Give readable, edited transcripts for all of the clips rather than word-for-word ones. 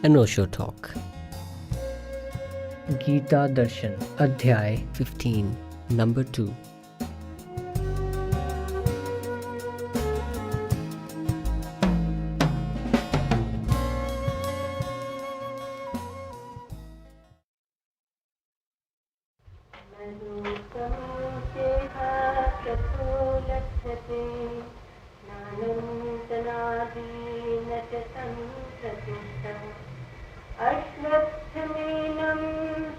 अनोशो talk. Gita दर्शन अध्याय 15 number 2। अश्वत्थमेनं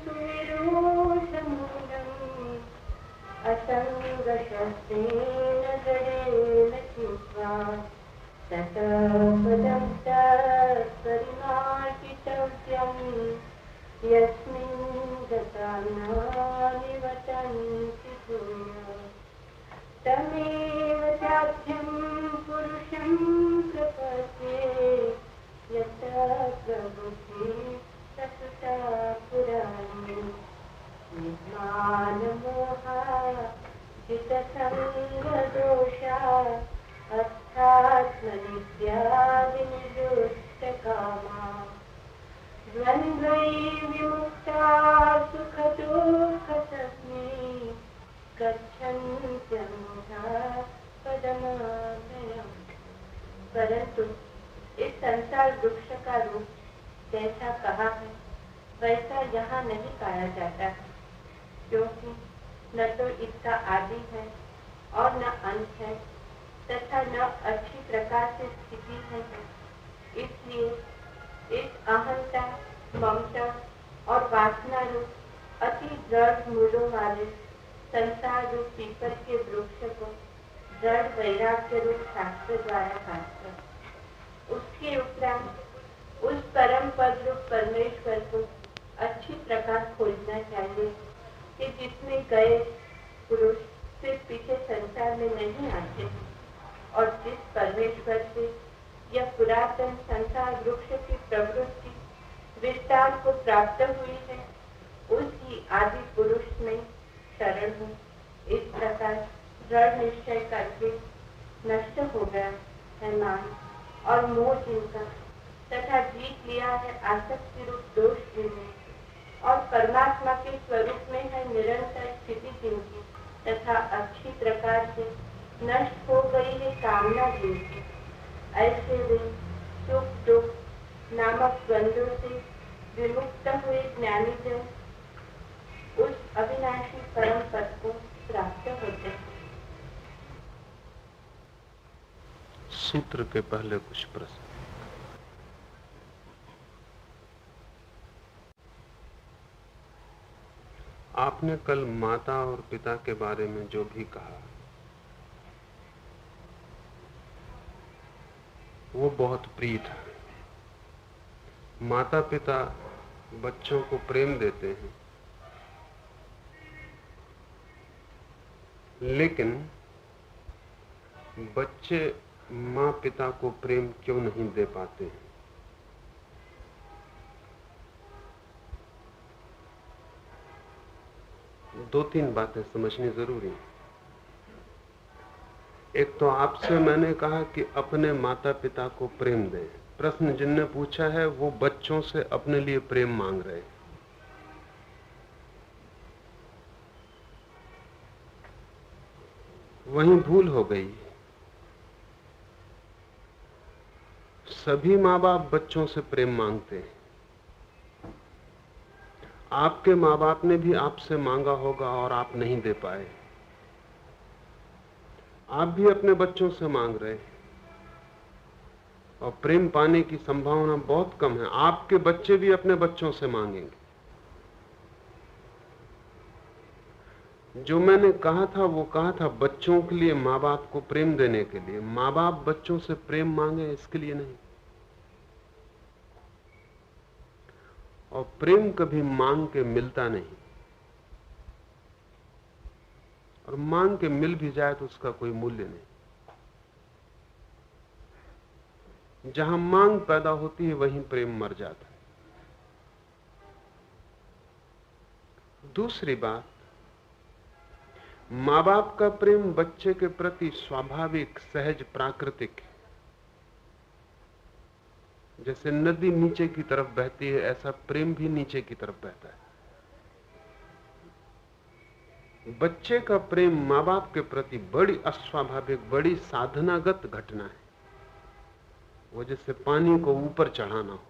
सुविरोचमूलम् असङ्गशस्त्रेण दृढेन चित्वा ततः परिमार्जितव्यम् यस्मिन् गता न निवर्तन्ति भूयः तमेव चाद्यं पुरुषं प्रपद्ये यतः प्रबुद्धिः सतता पुराणी विज्ञानमोहा जितसङ्गदोषा अर्थात्मनित्या विनिरुक्तकामा द्वन्द्वै विमुक्ता सुखदुःखसज्ञे गच्छन्त्यमुधा पदमाश्रयम्। परंतु इस संसार वृक्ष का रूप जैसा कहा है वैसा यहाँ नहीं पाया जाता है, क्योंकि न तो इसका आदि है और न अंत है तथा न अच्छी प्रकार से स्थिति है। इसलिए इस अहंता, ममता और वासना रूप अति दृढ़ मूलों वाले संसार रूप पीपल के वृक्ष को दृढ़ वैराग्य रूप शास्त्र द्वारा काटकर उसके उपरांत उस परम पद रूप परमेश्वर को अच्छी प्रकार खोजना चाहिए कि जिसमें गए पुरुष फिर पीछे संसार में नहीं आते हैं और जिस परमेश्वर से यह पुरातन संसार वृक्ष की प्रवृत्ति विस्तार को प्राप्त हुई है उसी आदि पुरुष में शरण हूँ। इस प्रकार दृढ़ निश्चय करके नष्ट हो गया है मान और मोह जिनका तथा जीत लिया है आसक्ति रूप दोष जिनमें और परमात्मा के स्वरूप में है निरंतर स्थिति जिनकी तथा अच्छी प्रकार से नष्ट हो गई है कामना जिनकी, ऐसे वे सुख दुख नामक द्वंद्वों से विमुक्त हुए ज्ञानी जन उस अविनाशी परम पद को प्राप्त होते हैं। सूत्र के पहले कुछ प्रश्न। आपने कल माता और पिता के बारे में जो भी कहा वो बहुत प्रिय था। माता पिता बच्चों को प्रेम देते हैं, लेकिन बच्चे माँ पिता को प्रेम क्यों नहीं दे पाते हैं? दो तीन बातें समझनी जरूरी है। एक तो आपसे मैंने कहा कि अपने माता पिता को प्रेम दें। प्रश्न जिनने पूछा है वो बच्चों से अपने लिए प्रेम मांग रहे हैं। वहीं भूल हो गई। सभी माँ बाप बच्चों से प्रेम मांगते हैं। आपके माँ बाप ने भी आपसे मांगा होगा और आप नहीं दे पाए। आप भी अपने बच्चों से मांग रहे हैं और प्रेम पाने की संभावना बहुत कम है। आपके बच्चे भी अपने बच्चों से मांगेंगे। जो मैंने कहा था वो कहा था बच्चों के लिए, माँ बाप को प्रेम देने के लिए। माँ बाप बच्चों से प्रेम मांगे इसके लिए नहीं। और प्रेम कभी मांग के मिलता नहीं, और मांग के मिल भी जाए तो उसका कोई मूल्य नहीं। जहां मांग पैदा होती है वहीं प्रेम मर जाता है। दूसरी बात, माँ बाप का प्रेम बच्चे के प्रति स्वाभाविक, सहज, प्राकृतिक है। जैसे नदी नीचे की तरफ बहती है, ऐसा प्रेम भी नीचे की तरफ बहता है। बच्चे का प्रेम माँ बाप के प्रति बड़ी अस्वाभाविक, बड़ी साधनागत घटना है। वो जैसे पानी को ऊपर चढ़ाना हो।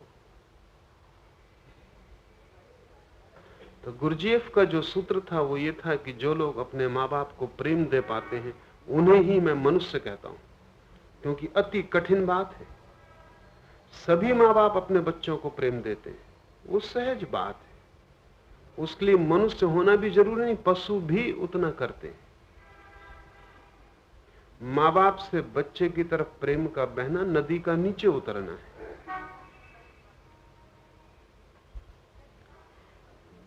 तो गुरजीएफ का जो सूत्र था वो ये था कि जो लोग अपने माँ बाप को प्रेम दे पाते हैं उन्हें ही मैं मनुष्य कहता हूं, क्योंकि अति कठिन बात है। सभी माँ बाप अपने बच्चों को प्रेम देते हैं, वो सहज बात है। उसके लिए मनुष्य होना भी जरूरी नहीं, पशु भी उतना करते हैं। माँ बाप से बच्चे की तरफ प्रेम का बहना नदी का नीचे उतरना है।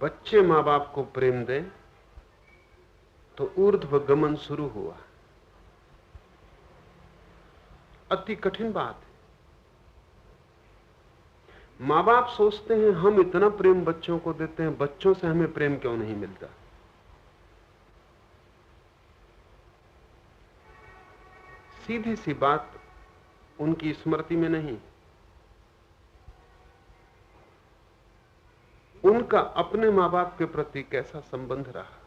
बच्चे माँ बाप को प्रेम दें तो ऊर्ध्व गमन शुरू हुआ। अति कठिन बात है। माँ बाप सोचते हैं हम इतना प्रेम बच्चों को देते हैं, बच्चों से हमें प्रेम क्यों नहीं मिलता। सीधी सी बात उनकी स्मृति में नहीं। उनका अपने माँ बाप के प्रति कैसा संबंध रहा,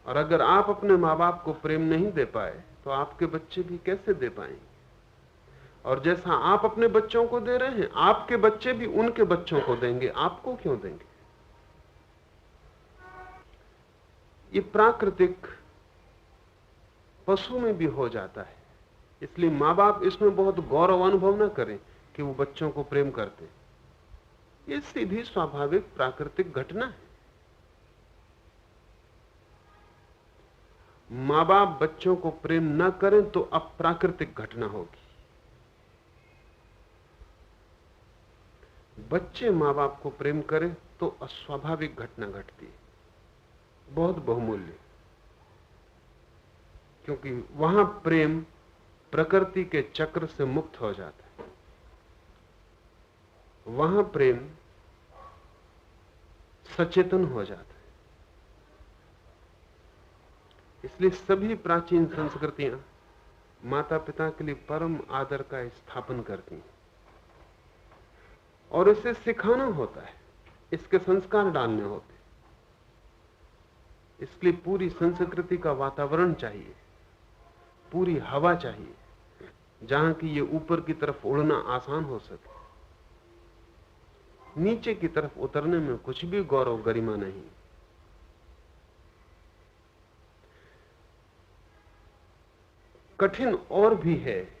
और अगर आप अपने माँ बाप को प्रेम नहीं दे पाए तो आपके बच्चे भी कैसे दे पाएंगे। और जैसा आप अपने बच्चों को दे रहे हैं, आपके बच्चे भी उनके बच्चों को देंगे, आपको क्यों देंगे। ये प्राकृतिक पशु में भी हो जाता है। इसलिए माँ बाप इसमें बहुत गौरव अनुभव न करें कि वो बच्चों को प्रेम करते हैं। ये सीधी स्वाभाविक प्राकृतिक घटना है। माँ बाप बच्चों को प्रेम न करें तो अप्राकृतिक घटना होगी। बच्चे माँ बाप को प्रेम करें तो अस्वाभाविक घटना घटती है, बहुत बहुमूल्य। क्योंकि वहां प्रेम प्रकृति के चक्र से मुक्त हो जाता है। वहां प्रेम सचेतन हो जाता है। इसलिए सभी प्राचीन संस्कृतियां माता पिता के लिए परम आदर का स्थापन करती हैं, और इसे सिखाना होता है, इसके संस्कार डालने होते हैं। इसलिए पूरी संस्कृति का वातावरण चाहिए, पूरी हवा चाहिए, जहां की ये ऊपर की तरफ उड़ना आसान हो सके। नीचे की तरफ उतरने में कुछ भी गौरव गरिमा नहीं। कठिन और भी है।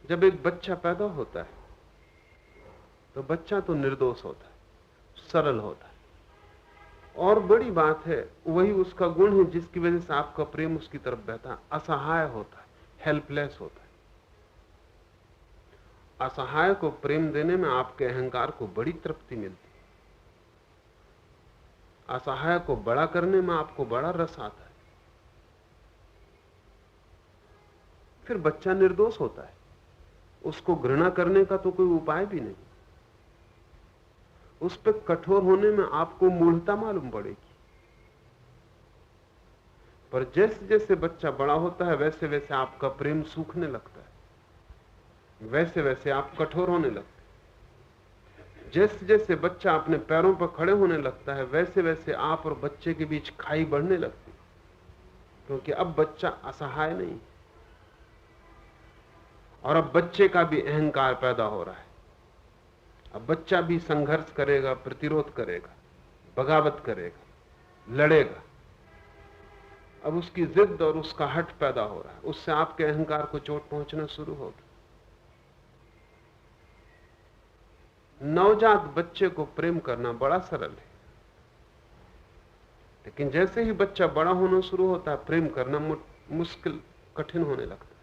जब एक बच्चा पैदा होता है तो बच्चा तो निर्दोष होता है, सरल होता है, और बड़ी बात है वही उसका गुण है जिसकी वजह से आपका प्रेम उसकी तरफ बहता है। असहाय होता है, हेल्पलेस होता है। असहाय को प्रेम देने में आपके अहंकार को बड़ी तृप्ति मिलती है। असहाय को बड़ा करने में आपको बड़ा रस आता है। फिर बच्चा निर्दोष होता है, उसको घृणा करने का तो कोई उपाय भी नहीं। उस पर कठोर होने में आपको मूढ़ता मालूम पड़ेगी। पर जैसे जैसे बच्चा बड़ा होता है वैसे वैसे आपका प्रेम सूखने लगता है, वैसे वैसे आप कठोर होने लगते हैं। जैसे जैसे बच्चा अपने पैरों पर खड़े होने लगता है वैसे वैसे आप और बच्चे के बीच खाई बढ़ने लगती, क्योंकि अब बच्चा असहाय नहीं, और अब बच्चे का भी अहंकार पैदा हो रहा है। अब बच्चा भी संघर्ष करेगा, प्रतिरोध करेगा, बगावत करेगा, लड़ेगा। अब उसकी जिद और उसका हट पैदा हो रहा है, उससे आपके अहंकार को चोट पहुंचना शुरू होगा। नवजात बच्चे को प्रेम करना बड़ा सरल है, लेकिन जैसे ही बच्चा बड़ा होना शुरू होता है प्रेम करना मुश्किल, कठिन होने लगता है।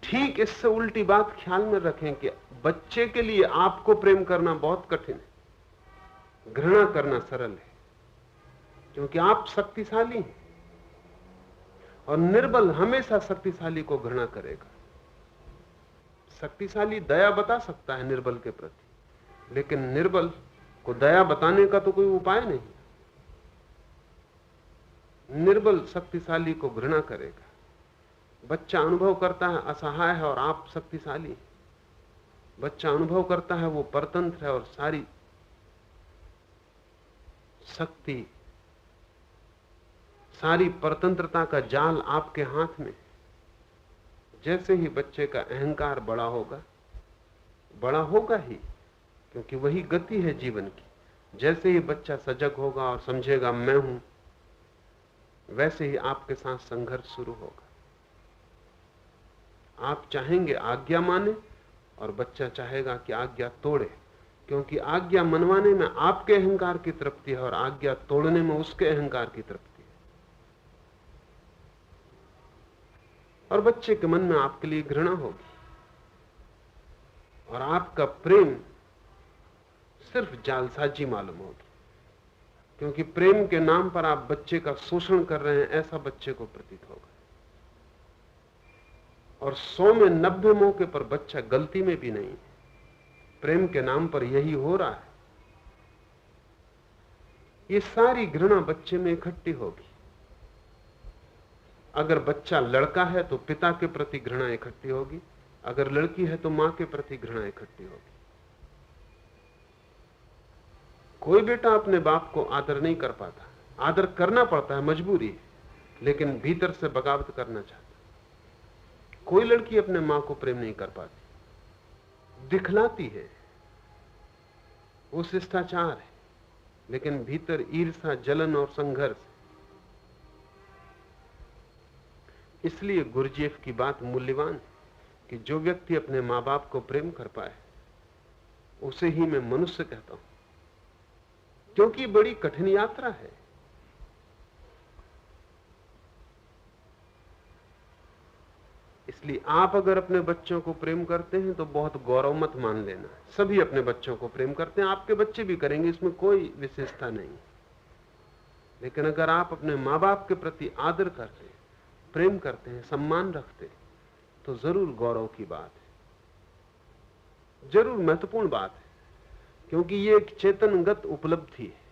ठीक इससे उल्टी बात ख्याल में रखें कि बच्चे के लिए आपको प्रेम करना बहुत कठिन है, घृणा करना सरल है, क्योंकि आप शक्तिशाली हैं, और निर्बल हमेशा शक्तिशाली को घृणा करेगा। शक्तिशाली दया बता सकता है निर्बल के प्रति, लेकिन निर्बल को दया बताने का तो कोई उपाय नहीं। निर्बल शक्तिशाली को घृणा करेगा, बच्चा अनुभव करता है असहाय है और आप शक्तिशाली हैं। बच्चा अनुभव करता है वो परतंत्र है और सारी शक्ति, सारी परतंत्रता का जाल आपके हाथ में। जैसे ही बच्चे का अहंकार बड़ा होगा ही, क्योंकि वही गति है जीवन की। जैसे ही बच्चा सजग होगा और समझेगा मैं हूं, वैसे ही आपके साथ संघर्ष शुरू होगा। आप चाहेंगे आज्ञा माने और बच्चा चाहेगा कि आज्ञा तोड़े, क्योंकि आज्ञा मनवाने में आपके अहंकार की तृप्ति है और आज्ञा तोड़ने में उसके अहंकार की तृप्ति है। और बच्चे के मन में आपके लिए घृणा होगी और आपका प्रेम सिर्फ जालसाजी मालूम होगी, क्योंकि प्रेम के नाम पर आप बच्चे का शोषण कर रहे हैं, ऐसा बच्चे को प्रतीत होगा। और 100 में 90 मौके पर बच्चा गलती में भी नहीं, प्रेम के नाम पर यही हो रहा है। ये सारी घृणा बच्चे में इकट्ठी होगी। अगर बच्चा लड़का है तो पिता के प्रति घृणा इकट्ठी होगी, अगर लड़की है तो मां के प्रति घृणा इकट्ठी होगी। कोई बेटा अपने बाप को आदर नहीं कर पाता, आदर करना पड़ता है, मजबूरी है, लेकिन भीतर से बगावत करना चाहता। कोई लड़की अपने मां को प्रेम नहीं कर पाती, दिखलाती है, वो शिष्टाचार है, लेकिन भीतर ईर्ष्या, जलन और संघर्ष। इसलिए गुरुजीएफ की बात मूल्यवान है कि जो व्यक्ति अपने मां बाप को प्रेम कर पाए उसे ही मैं मनुष्य कहता हूं, क्योंकि बड़ी कठिन यात्रा है। इसलिए आप अगर अपने बच्चों को प्रेम करते हैं तो बहुत गौरव मत मान लेना। सभी अपने बच्चों को प्रेम करते हैं, आपके बच्चे भी करेंगे, इसमें कोई विशेषता नहीं। लेकिन अगर आप अपने मां बाप के प्रति आदर करते हैं, प्रेम करते हैं, सम्मान रखते हैं, तो जरूर गौरव की बात है, जरूर महत्वपूर्ण बात है, क्योंकि ये एक चेतनगत उपलब्धि है।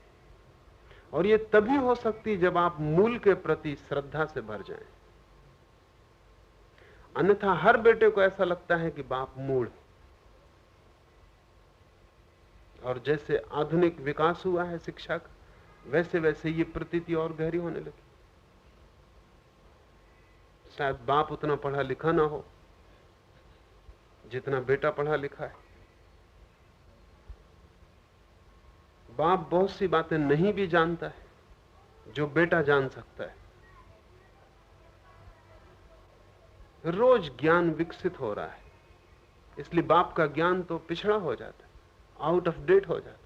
और ये तभी हो सकती जब आप मूल के प्रति श्रद्धा से भर जाएं। अन्यथा हर बेटे को ऐसा लगता है कि बाप मूढ़ है। और जैसे आधुनिक विकास हुआ है शिक्षा का, वैसे वैसे ये प्रतीति और गहरी होने लगी। शायद बाप उतना पढ़ा लिखा ना हो जितना बेटा पढ़ा लिखा है। बाप बहुत सी बातें नहीं भी जानता है जो बेटा जान सकता है। रोज ज्ञान विकसित हो रहा है, इसलिए बाप का ज्ञान तो पिछड़ा हो जाता है, आउट ऑफ डेट हो जाता है।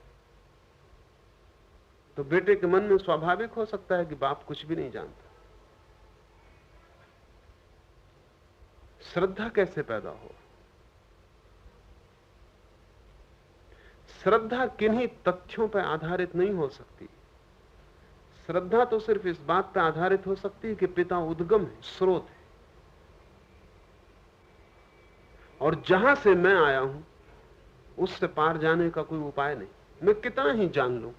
तो बेटे के मन में स्वाभाविक हो सकता है कि बाप कुछ भी नहीं जानता। श्रद्धा कैसे पैदा हो? श्रद्धा किन्हीं तथ्यों पर आधारित नहीं हो सकती। श्रद्धा तो सिर्फ इस बात पर आधारित हो सकती है कि पिता उद्गम है, स्रोत है, और जहां से मैं आया हूं उससे पार जाने का कोई उपाय नहीं। मैं कितना ही जान लूं,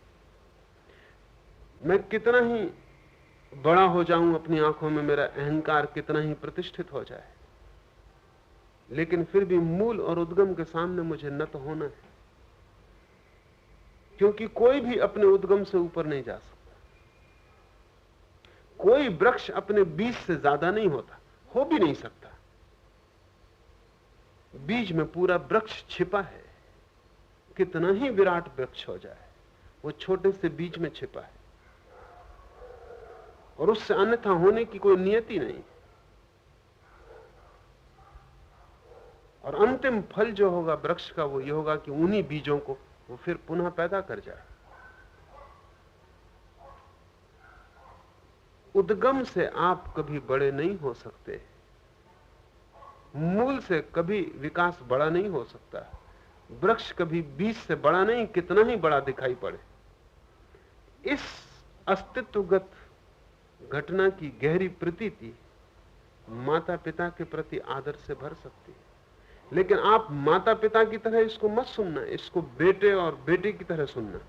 मैं कितना ही बड़ा हो जाऊं, अपनी आंखों में मेरा अहंकार कितना ही प्रतिष्ठित हो जाए, लेकिन फिर भी मूल और उद्गम के सामने मुझे न तो होना है, क्योंकि कोई भी अपने उद्गम से ऊपर नहीं जा सकता। कोई वृक्ष अपने बीज से ज्यादा नहीं होता, हो भी नहीं सकता। बीज में पूरा वृक्ष छिपा है, कितना ही विराट वृक्ष हो जाए वो छोटे से बीज में छिपा है, और उससे अन्यथा होने की कोई नियति नहीं। और अंतिम फल जो होगा वृक्ष का वो ये होगा कि उन्हीं बीजों को वो फिर पुनः पैदा कर जाए। उद्गम से आप कभी बड़े नहीं हो सकते, मूल से कभी विकास बड़ा नहीं हो सकता। वृक्ष कभी बीज से बड़ा नहीं, कितना ही बड़ा दिखाई पड़े। इस अस्तित्वगत घटना की गहरी प्रतीति माता पिता के प्रति आदर से भर सकती है। लेकिन आप माता पिता की तरह इसको मत सुनना, इसको बेटे और बेटी की तरह सुनना।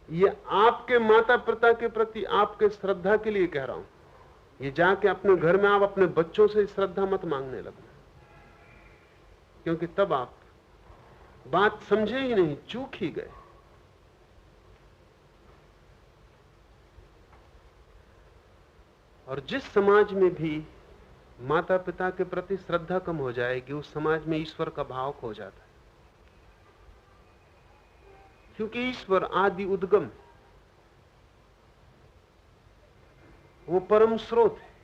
ये आपके माता पिता के प्रति आपके श्रद्धा के लिए कह रहा हूं, ये जाके अपने घर में आप अपने बच्चों से श्रद्धा मत मांगने लगना, क्योंकि तब आप बात समझे ही नहीं, चूक ही गए। और जिस समाज में भी माता पिता के प्रति श्रद्धा कम हो जाएगी, उस समाज में ईश्वर का भाव खो जाता है, क्योंकि ईश्वर आदि उद्गम है, वो परम स्रोत है।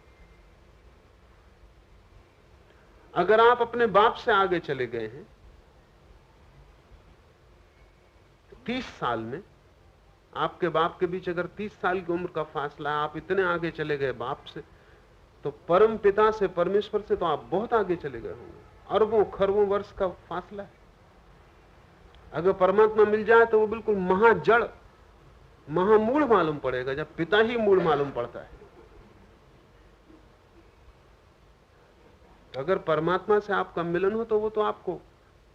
अगर आप अपने बाप से आगे चले गए हैं, 30 साल में आपके बाप के बीच अगर 30 साल की उम्र का फासला है, आप इतने आगे चले गए बाप से, तो परम पिता से, परमेश्वर से तो आप बहुत आगे चले गए होंगे। अरबों खरबों वर्ष का फासला है। अगर परमात्मा मिल जाए तो वो बिल्कुल महाजड़, महामूढ़ मालूम पड़ेगा, जब पिता ही मूढ़ मालूम पड़ता है। अगर परमात्मा से आपका मिलन हो तो वो तो आपको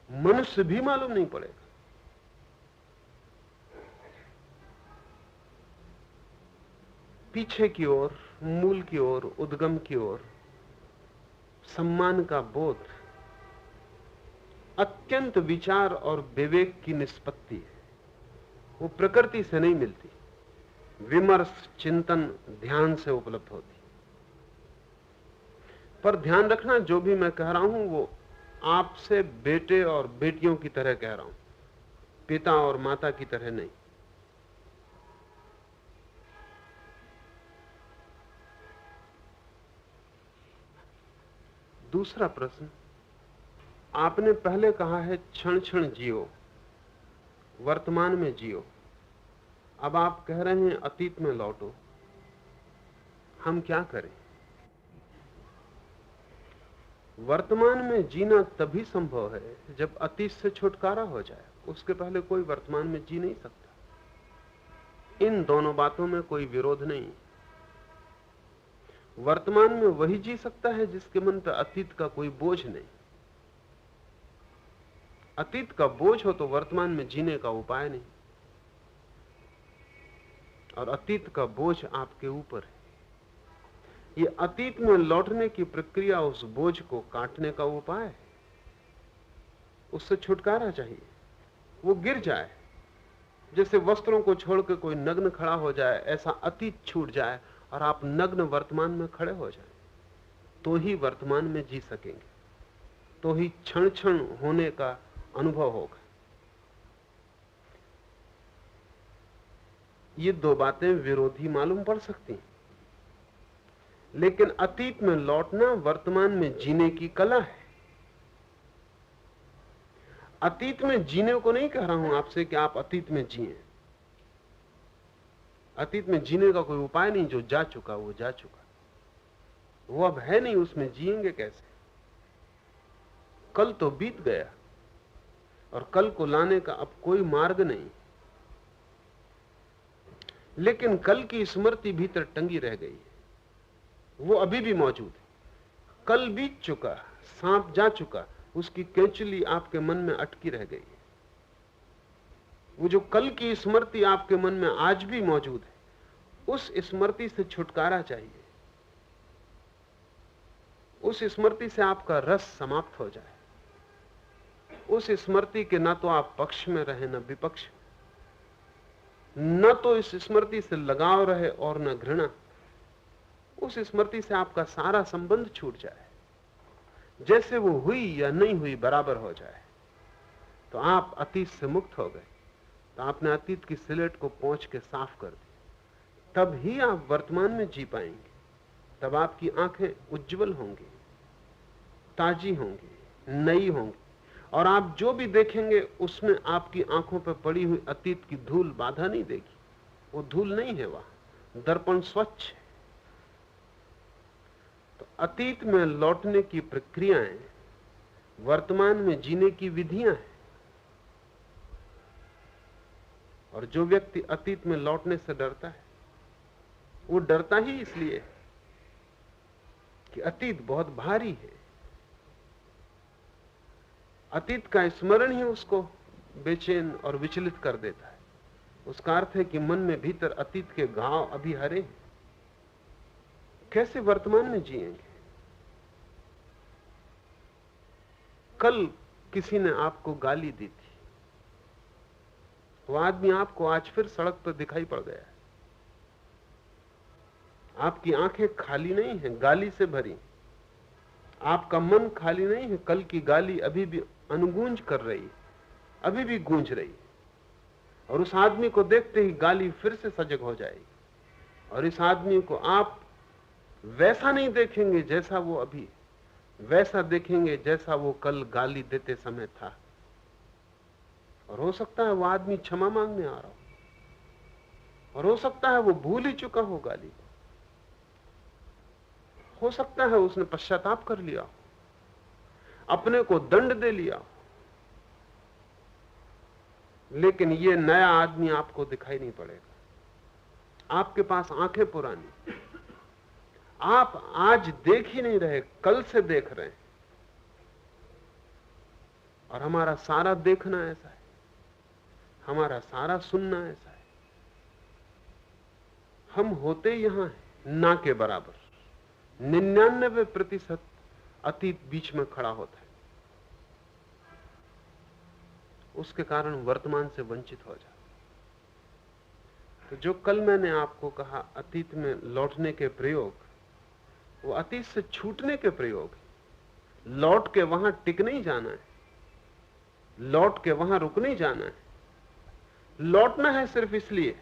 मनुष्य भी मालूम नहीं पड़ेगा। पीछे की ओर, मूल की ओर, उद्गम की ओर सम्मान का बोध अत्यंत विचार और विवेक की निष्पत्ति है। वो प्रकृति से नहीं मिलती, विमर्श, चिंतन, ध्यान से उपलब्ध होती। पर ध्यान रखना, जो भी मैं कह रहा हूं वो आपसे बेटे और बेटियों की तरह कह रहा हूं, पिता और माता की तरह नहीं। दूसरा प्रश्न, आपने पहले कहा है क्षण क्षण जियो, वर्तमान में जियो। अब आप कह रहे हैं अतीत में लौटो। हम क्या करें? वर्तमान में जीना तभी संभव है जब अतीत से छुटकारा हो जाए, उसके पहले कोई वर्तमान में जी नहीं सकता। इन दोनों बातों में कोई विरोध नहीं। वर्तमान में वही जी सकता है जिसके मन पर अतीत का कोई बोझ नहीं। अतीत का बोझ हो तो वर्तमान में जीने का उपाय नहीं, और अतीत का बोझ आपके ऊपर है। ये अतीत में लौटने की प्रक्रिया उस बोझ को काटने का उपाय है। उससे छुटकारा चाहिए। वो गिर जाए, जैसे वस्त्रों को छोड़कर कोई नग्न खड़ा हो जाए, ऐसा अतीत छूट जाए और आप नग्न वर्तमान में खड़े हो जाएं, तो ही वर्तमान में जी सकेंगे, तो ही क्षण क्षण होने का अनुभव होगा। ये दो बातें विरोधी मालूम पड़ सकती हैं, लेकिन अतीत में लौटना वर्तमान में जीने की कला है। अतीत में जीने को नहीं कह रहा हूं आपसे कि आप अतीत में जिए। अतीत में जीने का कोई उपाय नहीं, जो जा चुका वो जा चुका, वो अब है नहीं, उसमें जिएंगे कैसे? कल तो बीत गया और कल को लाने का अब कोई मार्ग नहीं, लेकिन कल की स्मृति भीतर टंगी रह गई है, वो अभी भी मौजूद है। कल बीत चुका, सांप जा चुका, उसकी केंचुली आपके मन में अटकी रह गई है। वो जो कल की स्मृति आपके मन में आज भी मौजूद है, उस स्मृति से छुटकारा चाहिए। उस स्मृति से आपका रस समाप्त हो जाए। उस स्मृति के ना तो आप पक्ष में रहे न विपक्ष, न तो इस स्मृति से लगाव रहे और न घृणा। उस स्मृति से आपका सारा संबंध छूट जाए, जैसे वो हुई या नहीं हुई बराबर हो जाए, तो आप अतीत से मुक्त हो गए। तो आपने अतीत की स्लेट को पोंछ के साफ कर दी, तब ही आप वर्तमान में जी पाएंगे। तब आपकी आंखें उज्जवल होंगी, ताजी होंगी, नई होंगी, और आप जो भी देखेंगे उसमें आपकी आंखों पर पड़ी हुई अतीत की धूल बाधा नहीं देगी। वो धूल नहीं है, वहां दर्पण स्वच्छ है। तो अतीत में लौटने की प्रक्रियाएं वर्तमान में जीने की विधियां हैं। और जो व्यक्ति अतीत में लौटने से डरता है, वो डरता ही इसलिए कि अतीत बहुत भारी है। अतीत का स्मरण ही उसको बेचैन और विचलित कर देता है। उसका अर्थ है कि मन में भीतर अतीत के घाव अभी हरे हैं। कैसे वर्तमान में जिएंगे? कल किसी ने आपको गाली दी थी, वो आदमी आपको आज फिर सड़क पर दिखाई पड़ गया है। आपकी आंखें खाली नहीं हैं, गाली से भरी। आपका मन खाली नहीं है, कल की गाली अभी भी अनुगूंज कर रही, अभी भी गूंज रही। और उस आदमी को देखते ही गाली फिर से सजग हो जाएगी। और इस आदमी को आप वैसा नहीं देखेंगे जैसा वो अभी, वैसा देखेंगे जैसा वो कल गाली देते समय था। और हो सकता है वो आदमी क्षमा मांगने आ रहा हो, और हो सकता है वो भूल ही चुका हो गाली को, हो सकता है उसने पश्चाताप कर लिया हो, अपने को दंड दे लिया हो। लेकिन ये नया आदमी आपको दिखाई नहीं पड़ेगा। आपके पास आंखें पुरानी, आप आज देख ही नहीं रहे, कल से देख रहे हैं। और हमारा सारा देखना ऐसा है, हमारा सारा सुनना ऐसा है। हम होते यहां हैं ना के बराबर। 99% अतीत बीच में खड़ा होता है, उसके कारण वर्तमान से वंचित हो जाता। तो जो कल मैंने आपको कहा अतीत में लौटने के प्रयोग, वो अतीत से छूटने के प्रयोग है। लौट के वहां टिक नहीं जाना है, लौट के वहां रुक नहीं जाना है। लौटना है सिर्फ इसलिए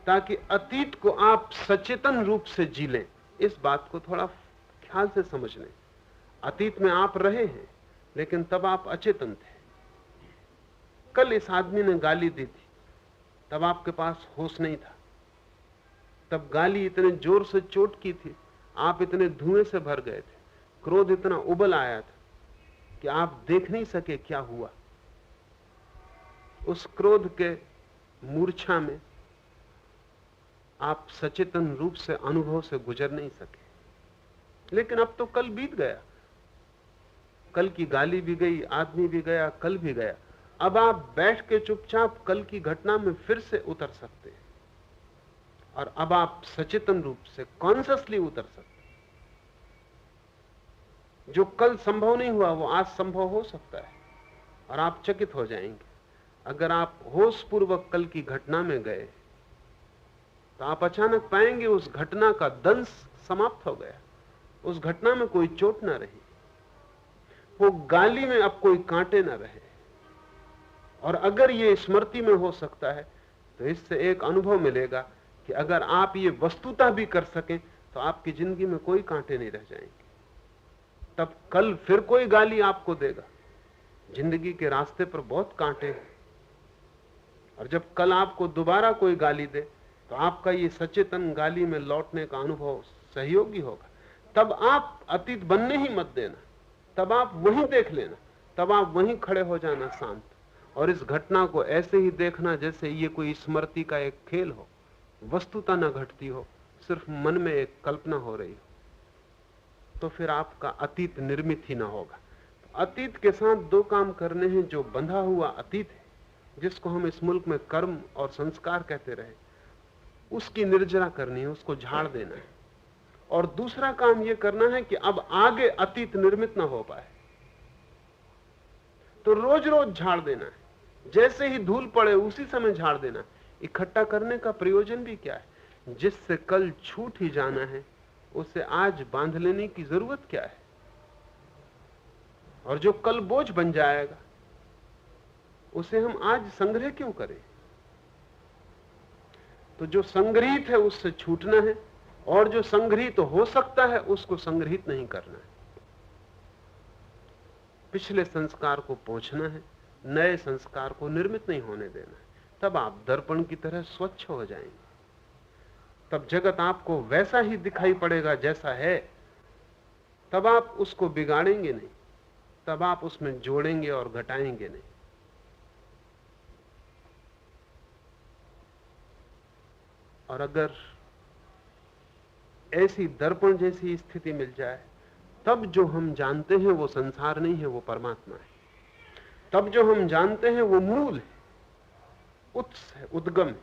ताकि अतीत को आप सचेतन रूप से जी लें। इस बात को थोड़ा ख्याल से समझ लें। अतीत में आप रहे हैं, लेकिन तब आप अचेतन थे। कल इस आदमी ने गाली दी थी, तब आपके पास होश नहीं था। तब गाली इतने जोर से चोट की थी, आप इतने धुएं से भर गए थे, क्रोध इतना उबल आया था कि आप देख नहीं सके क्या हुआ। उस क्रोध के मूर्छा में आप सचेतन रूप से अनुभव से गुजर नहीं सके। लेकिन अब तो कल बीत गया, कल की गाली भी गई, आदमी भी गया, कल भी गया। अब आप बैठ के चुपचाप कल की घटना में फिर से उतर सकते हैं। और अब आप सचेतन रूप से कॉन्शियसली उतर सकते हैं। जो कल संभव नहीं हुआ वो आज संभव हो सकता है। और आप चकित हो जाएंगे, अगर आप होश पूर्वक कल की घटना में गए तो आप अचानक पाएंगे उस घटना का दंश समाप्त हो गया, उस घटना में कोई चोट ना रही, वो गाली में अब कोई कांटे ना रहे। और अगर ये स्मृति में हो सकता है तो इससे एक अनुभव मिलेगा कि अगर आप ये वस्तुतः भी कर सकें तो आपकी जिंदगी में कोई कांटे नहीं रह जाएंगे। तब कल फिर कोई गाली आपको देगा। जिंदगी के रास्ते पर बहुत कांटे हैं, और जब कल आपको दोबारा कोई गाली दे तो आपका ये सचेतन गाली में लौटने का अनुभव सहयोगी होगा। तब आप अतीत बनने ही मत देना, तब आप वहीं देख लेना, तब आप वहीं खड़े हो जाना शांत, और इस घटना को ऐसे ही देखना जैसे ये कोई स्मृति का एक खेल हो, वस्तुता न घटती हो, सिर्फ मन में एक कल्पना हो रही हो। तो फिर आपका अतीत निर्मित ही ना होगा। तो अतीत के साथ दो काम करने हैं। जो बंधा हुआ अतीत है, जिसको हम इस मुल्क में कर्म और संस्कार कहते रहे, उसकी निर्जरा करनी है, उसको झाड़ देना है। और दूसरा काम यह करना है कि अब आगे अतीत निर्मित ना हो पाए, तो रोज रोज झाड़ देना है। जैसे ही धूल पड़े उसी समय झाड़ देना। इकट्ठा करने का प्रयोजन भी क्या है? जिससे कल छूट ही जाना है उसे आज बांध लेने की जरूरत क्या है? और जो कल बोझ बन जाएगा उसे हम आज संग्रह क्यों करें? तो जो संग्रहित है उससे छूटना है, और जो संग्रहित हो सकता है उसको संग्रहित नहीं करना है। पिछले संस्कार को पहुंचना है, नए संस्कार को निर्मित नहीं होने देना है। तब आप दर्पण की तरह स्वच्छ हो जाएंगे। तब जगत आपको वैसा ही दिखाई पड़ेगा जैसा है। तब आप उसको बिगाड़ेंगे नहीं, तब आप उसमें जोड़ेंगे और घटाएंगे नहीं। और अगर ऐसी दर्पण जैसी स्थिति मिल जाए, तब जो हम जानते हैं वो संसार नहीं है, वो परमात्मा है। तब जो हम जानते हैं वो मूल है, उत्स है, उद्गम है।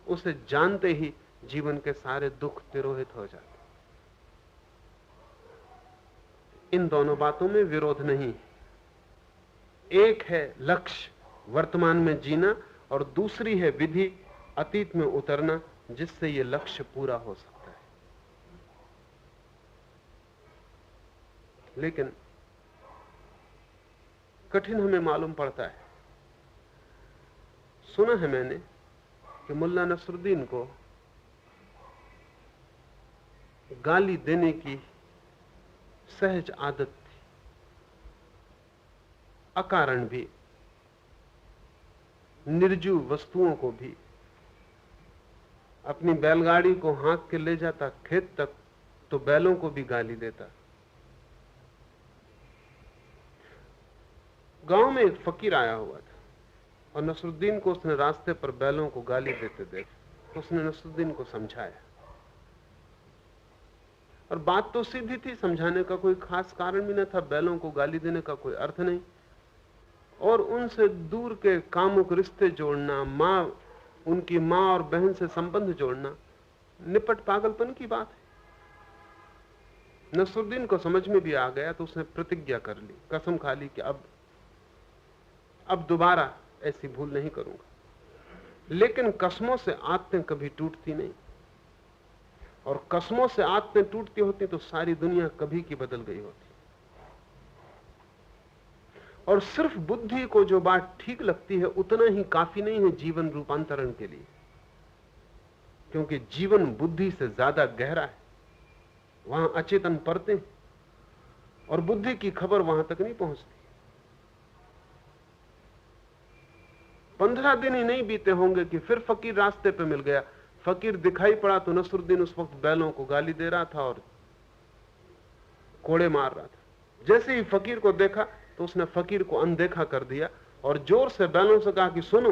उसे जानते ही जीवन के सारे दुख तिरोहित हो जाते। इन दोनों बातों में विरोध नहीं। एक है लक्ष्य वर्तमान में जीना, और दूसरी है विधि अतीत में उतरना, जिससे यह लक्ष्य पूरा हो सकता है। लेकिन कठिन हमें मालूम पड़ता है। सुना है मैंने कि मुल्ला नसरुद्दीन को गाली देने की सहज आदत थी, अकारण भी, निर्जीव वस्तुओं को भी। अपनी बैलगाड़ी को हाँक के ले जाता खेत तक तो बैलों को भी गाली देता। गांव में एक फकीर आया हुआ था और नसरुद्दीन को उसने रास्ते पर बैलों को गाली देते देखा। उसने नसरुद्दीन को समझाया, और बात तो सीधी थी, समझाने का कोई खास कारण भी न था। बैलों को गाली देने का कोई अर्थ नहीं, और उनसे दूर के कामुक रिश्ते जोड़ना, उनकी मां और बहन से संबंध जोड़ना निपट पागलपन की बात है। नसरुद्दीन को समझ में भी आ गया तो उसने प्रतिज्ञा कर ली, कसम खा ली कि अब दोबारा ऐसी भूल नहीं करूंगा। लेकिन कसमों से आदतें कभी टूटती नहीं, और कसमों से आदतें टूटती होती तो सारी दुनिया कभी की बदल गई होती। और सिर्फ बुद्धि को जो बात ठीक लगती है उतना ही काफी नहीं है जीवन रूपांतरण के लिए, क्योंकि जीवन बुद्धि से ज्यादा गहरा है। वहां अचेतन परतें हैं और बुद्धि की खबर वहां तक नहीं पहुंचती। 15 दिन ही नहीं बीते होंगे कि फिर फकीर रास्ते पे मिल गया। फकीर दिखाई पड़ा तो नसरुद्दीन उस वक्त बैलों को गाली दे रहा था और कोड़े मार रहा था। जैसे ही फकीर को देखा तो उसने फकीर को अनदेखा कर दिया और जोर से बैलों से कहा कि सुनो,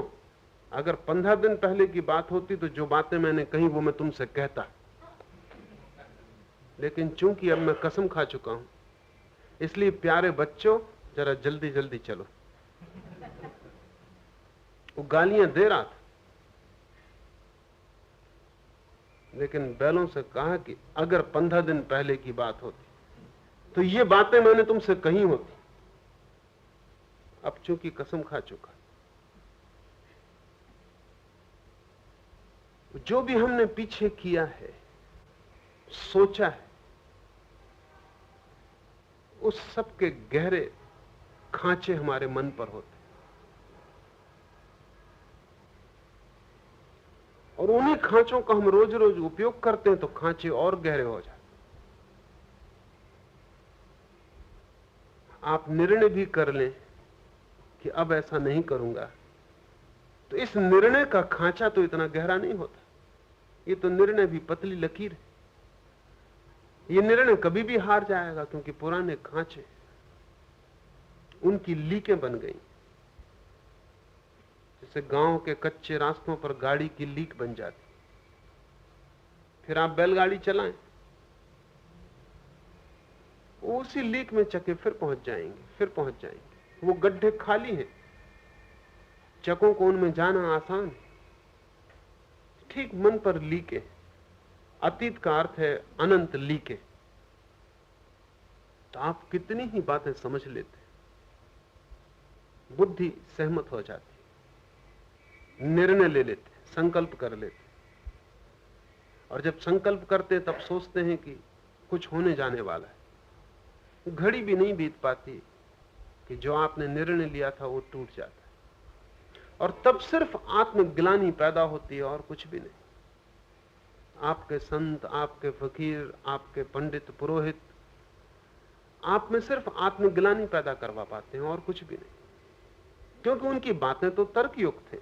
अगर 15 दिन पहले की बात होती तो जो बातें मैंने कही वो मैं तुमसे कहता, लेकिन चूंकि अब मैं कसम खा चुका हूं, इसलिए प्यारे बच्चों जरा जल्दी जल्दी चलो। वो गालियां दे रहा था, लेकिन बैलों से कहा कि अगर 15 दिन पहले की बात होती तो ये बातें मैंने तुमसे कही होती। अब चूंकि कसम खा चुका, जो भी हमने पीछे किया है, सोचा है, उस सब के गहरे खांचे हमारे मन पर होते, और उन्हीं खांचों का हम रोज रोज उपयोग करते हैं तो खांचे और गहरे हो जाते। आप निर्णय भी कर लें कि अब ऐसा नहीं करूंगा, तो इस निर्णय का खांचा तो इतना गहरा नहीं होता। ये तो निर्णय भी पतली लकीर है। ये निर्णय कभी भी हार जाएगा, क्योंकि पुराने खांचे, उनकी लीकें बन गई। जैसे गांव के कच्चे रास्तों पर गाड़ी की लीक बन जाती, फिर आप बैलगाड़ी चलाएं, उसी लीक में चके फिर पहुंच जाएंगे। वो गड्ढे खाली हैं, चकों को उनमें जाना आसान है। ठीक मन पर लीके, अतीत का अर्थ है अनंत लीके। तो आप कितनी ही बातें समझ लेते, बुद्धि सहमत हो जाती, निर्णय ले लेते, संकल्प कर लेते, और जब संकल्प करते तब सोचते हैं कि कुछ होने जाने वाला है। घड़ी भी नहीं बीत पाती कि जो आपने निर्णय लिया था वो टूट जाता है, और तब सिर्फ आत्मग्लानि पैदा होती है और कुछ भी नहीं। आपके संत, आपके फकीर, आपके पंडित पुरोहित आप में सिर्फ आत्मग्लानि पैदा करवा पाते हैं और कुछ भी नहीं, क्योंकि उनकी बातें तो तर्कयुक्त हैं।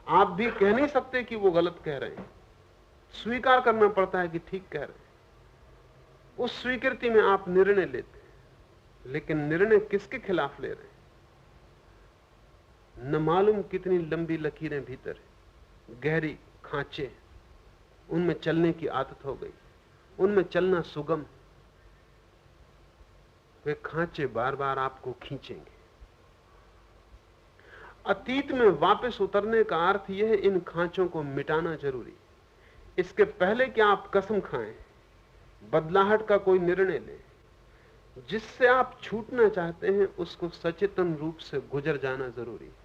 आप भी कह नहीं सकते कि वो गलत कह रहे हैं, स्वीकार करना पड़ता है कि ठीक कह रहे हैं। उस स्वीकृति में आप निर्णय लेते हैं, लेकिन निर्णय किसके खिलाफ ले रहे हैं? न मालूम कितनी लंबी लकीरें भीतर है, गहरी खांचे, उनमें चलने की आदत हो गई, उनमें चलना सुगम। वे खांचे बार बार आपको खींचेंगे। अतीत में वापस उतरने का अर्थ यह है इन खांचों को मिटाना जरूरी। इसके पहले कि आप कसम खाएं, बदलाहट का कोई निर्णय लें, जिससे आप छूटना चाहते हैं उसको सचेतन रूप से गुजर जाना जरूरी है।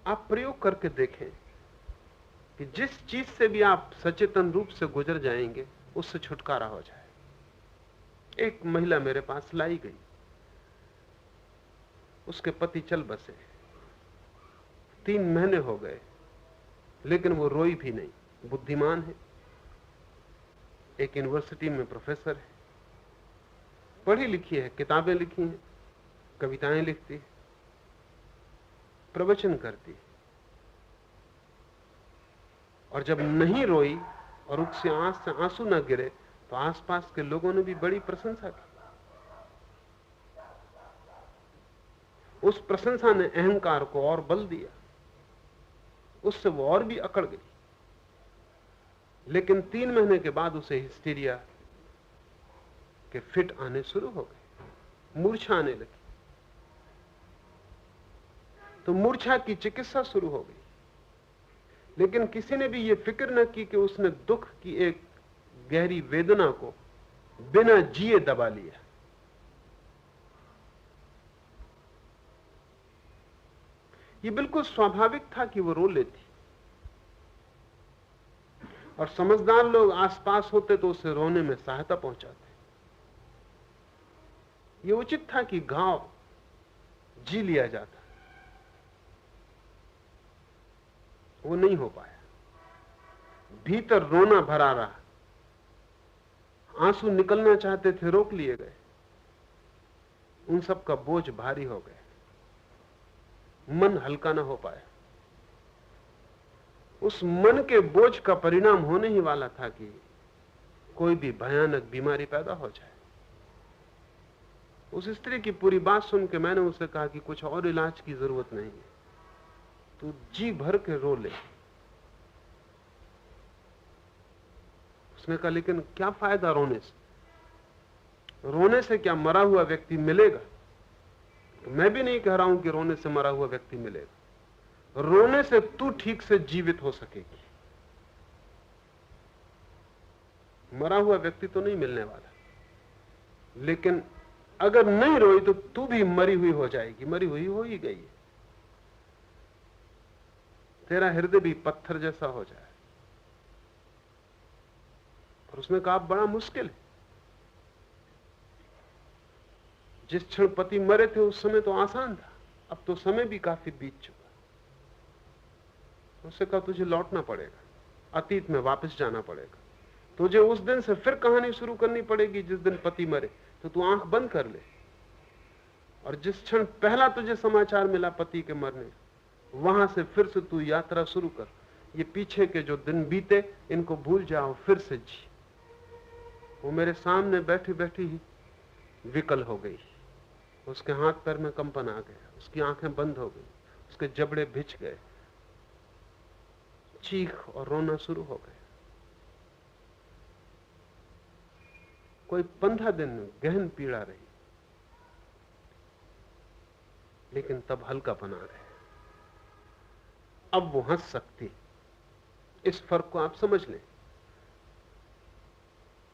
आप प्रयोग करके देखें कि जिस चीज से भी आप सचेतन रूप से गुजर जाएंगे उससे छुटकारा हो जाए। एक महिला मेरे पास लाई गई, उसके पति चल बसे, 3 महीने हो गए, लेकिन वो रोई भी नहीं। बुद्धिमान है, एक यूनिवर्सिटी में प्रोफेसर है, पढ़ी लिखी है, किताबें लिखी हैं, कविताएं लिखती है, प्रवचन करती है, और जब नहीं रोई और उसकी आंख से आंसू न गिरे तो आसपास के लोगों ने भी बड़ी प्रशंसा की। उस प्रशंसा ने अहंकार को और बल दिया, उससे वो और भी अकड़ गई। लेकिन 3 महीने के बाद उसे हिस्टीरिया के फिट आने शुरू हो गए, मूर्छा आने लगी। तो मूर्छा की चिकित्सा शुरू हो गई, लेकिन किसी ने भी यह फिक्र न की कि उसने दुख की एक गहरी वेदना को बिना जिए दबा लिया। यह बिल्कुल स्वाभाविक था कि वो रो लेती, और समझदार लोग आसपास होते तो उसे रोने में सहायता पहुंचाते। यह उचित था कि घाव जी लिया जाता, वो नहीं हो पाया। भीतर रोना भरा रहा, आंसू निकलना चाहते थे, रोक लिए गए। उन सब का बोझ भारी हो गया, मन हल्का ना हो पाया। उस मन के बोझ का परिणाम होने ही वाला था कि कोई भी भयानक बीमारी पैदा हो जाए। उस स्त्री की पूरी बात सुन के मैंने उसे कहा कि कुछ और इलाज की जरूरत नहीं है, तू जी भर के रो ले। उसने कहा, लेकिन क्या फायदा रोने से? रोने से क्या मरा हुआ व्यक्ति मिलेगा? तो मैं भी नहीं कह रहा हूं कि रोने से मरा हुआ व्यक्ति मिलेगा। रोने से तू ठीक से जीवित हो सकेगी, मरा हुआ व्यक्ति तो नहीं मिलने वाला। लेकिन अगर नहीं रोई तो तू भी मरी हुई हो जाएगी। मरी हुई हो ही गई है, तेरा हृदय भी पत्थर जैसा हो जाए। और उसने कहा, बड़ा मुश्किल है। जिस क्षण पति मरे थे उस समय तो आसान था, अब तो समय भी काफी बीत चुका। उससे कहा, तुझे लौटना पड़ेगा, अतीत में वापस जाना पड़ेगा। तुझे उस दिन से फिर कहानी शुरू करनी पड़ेगी जिस दिन पति मरे। तो तू आंख बंद कर ले, और जिस क्षण पहला तुझे समाचार मिला पति के मरने, वहां से फिर से तू यात्रा शुरू कर। ये पीछे के जो दिन बीते इनको भूल जाओ, फिर से जी। वो मेरे सामने बैठी बैठी ही विकल हो गई, उसके हाथ पैर में कंपन आ गया, उसकी आंखें बंद हो गई, उसके जबड़े भिज गए, चीख और रोना शुरू हो गए। कोई 15 दिन गहन पीड़ा रही, लेकिन तब हल्कापन आ गया। अब वो हंस सकती। इस फर्क को आप समझ लें।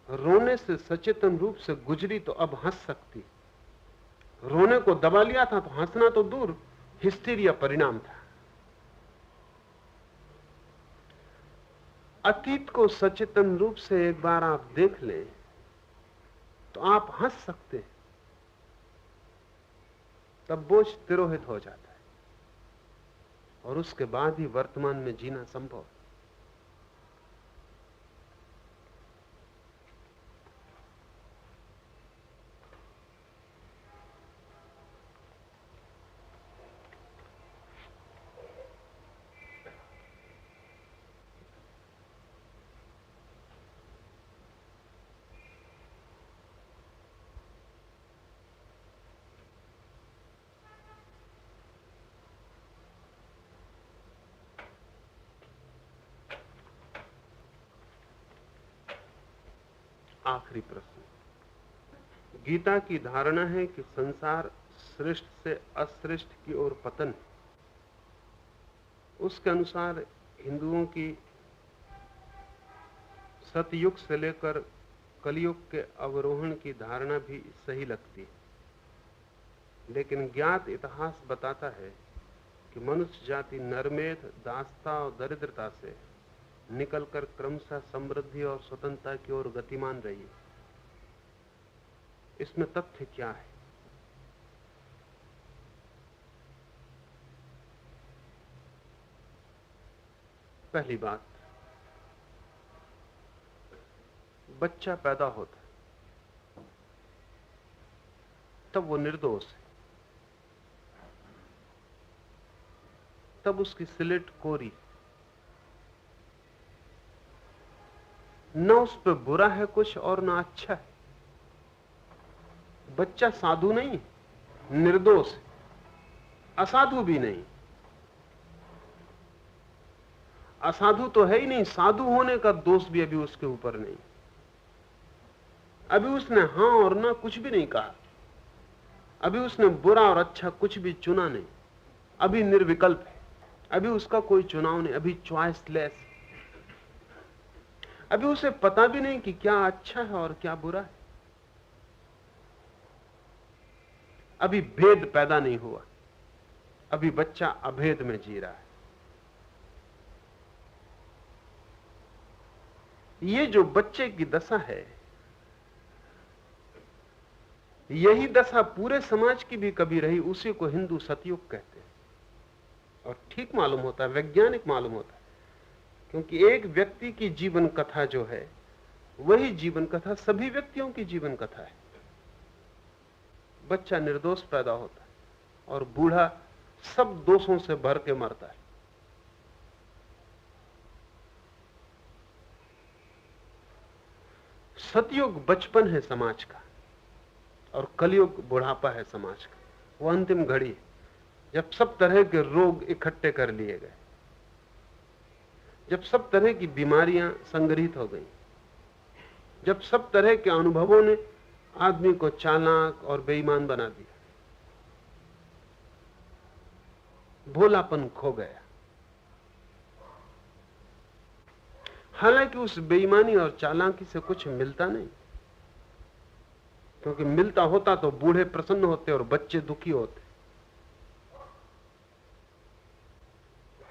रोने से सचेतन रूप से गुजरी तो अब हंस सकती। रोने को दबा लिया था तो हंसना तो दूर, हिस्टीरिया परिणाम था। अतीत को सचेतन रूप से एक बार आप देख लें तो आप हंस सकते हैं, तब बोझ तिरोहित हो जाता है, और उसके बाद ही वर्तमान में जीना संभव है। आखिरी प्रश्न। गीता की धारणा है कि संसार श्रेष्ठ से अश्रेष्ठ की ओर पतन है। उसके अनुसार हिंदुओं की सतयुग से लेकर कलयुग के अवरोहण की धारणा भी सही लगती है, लेकिन ज्ञात इतिहास बताता है कि मनुष्य जाति नरमेध, दासता और दरिद्रता से निकलकर क्रमशः समृद्धि और स्वतंत्रता की ओर गतिमान रही है। इसमें तथ्य क्या है? पहली बात, बच्चा पैदा होता है तब वो निर्दोष है, तब उसकी स्लेट कोरी, न उस पर बुरा है कुछ और ना अच्छा है। बच्चा साधु नहीं, निर्दोष है, असाधु भी नहीं। असाधु तो है ही नहीं, साधु होने का दोष भी अभी उसके ऊपर नहीं। अभी उसने हां और ना कुछ भी नहीं कहा, अभी उसने बुरा और अच्छा कुछ भी चुना नहीं, अभी निर्विकल्प है, अभी उसका कोई चुनाव नहीं, अभी चॉइसलेस। अभी उसे पता भी नहीं कि क्या अच्छा है और क्या बुरा है। अभी भेद पैदा नहीं हुआ, अभी बच्चा अभेद में जी रहा है। ये जो बच्चे की दशा है, यही दशा पूरे समाज की भी कभी रही। उसी को हिंदू सतयुग कहते हैं और ठीक मालूम होता है, वैज्ञानिक मालूम होता है, क्योंकि एक व्यक्ति की जीवन कथा जो है वही जीवन कथा सभी व्यक्तियों की जीवन कथा है। बच्चा निर्दोष पैदा होता है और बूढ़ा सब दोषों से भर के मरता है। सतयुग बचपन है समाज का और कलयुग बुढ़ापा है समाज का। वो अंतिम घड़ी है जब सब तरह के रोग इकट्ठे कर लिए गए, जब सब तरह की बीमारियां संग्रहित हो गई, जब सब तरह के अनुभवों ने आदमी को चालाक और बेईमान बना दिया, भोलापन खो गया। हालांकि उस बेईमानी और चालाकी से कुछ मिलता नहीं, क्योंकि मिलता होता तो बूढ़े प्रसन्न होते और बच्चे दुखी होते।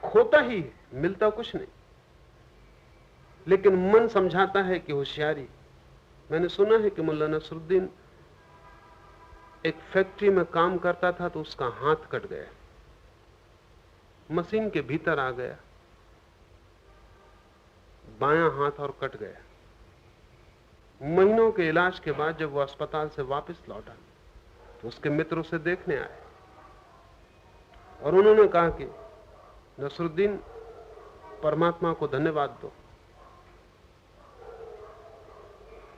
खोता ही, मिलता कुछ नहीं। लेकिन मन समझाता है कि होशियारी। मैंने सुना है कि मुल्ला नसरुद्दीन एक फैक्ट्री में काम करता था तो उसका हाथ कट गया, मशीन के भीतर आ गया, बायां हाथ और कट गया। महीनों के इलाज के बाद जब वो अस्पताल से वापस लौटा तो उसके मित्र उसे देखने आए और उन्होंने कहा कि नसरुद्दीन, परमात्मा को धन्यवाद दो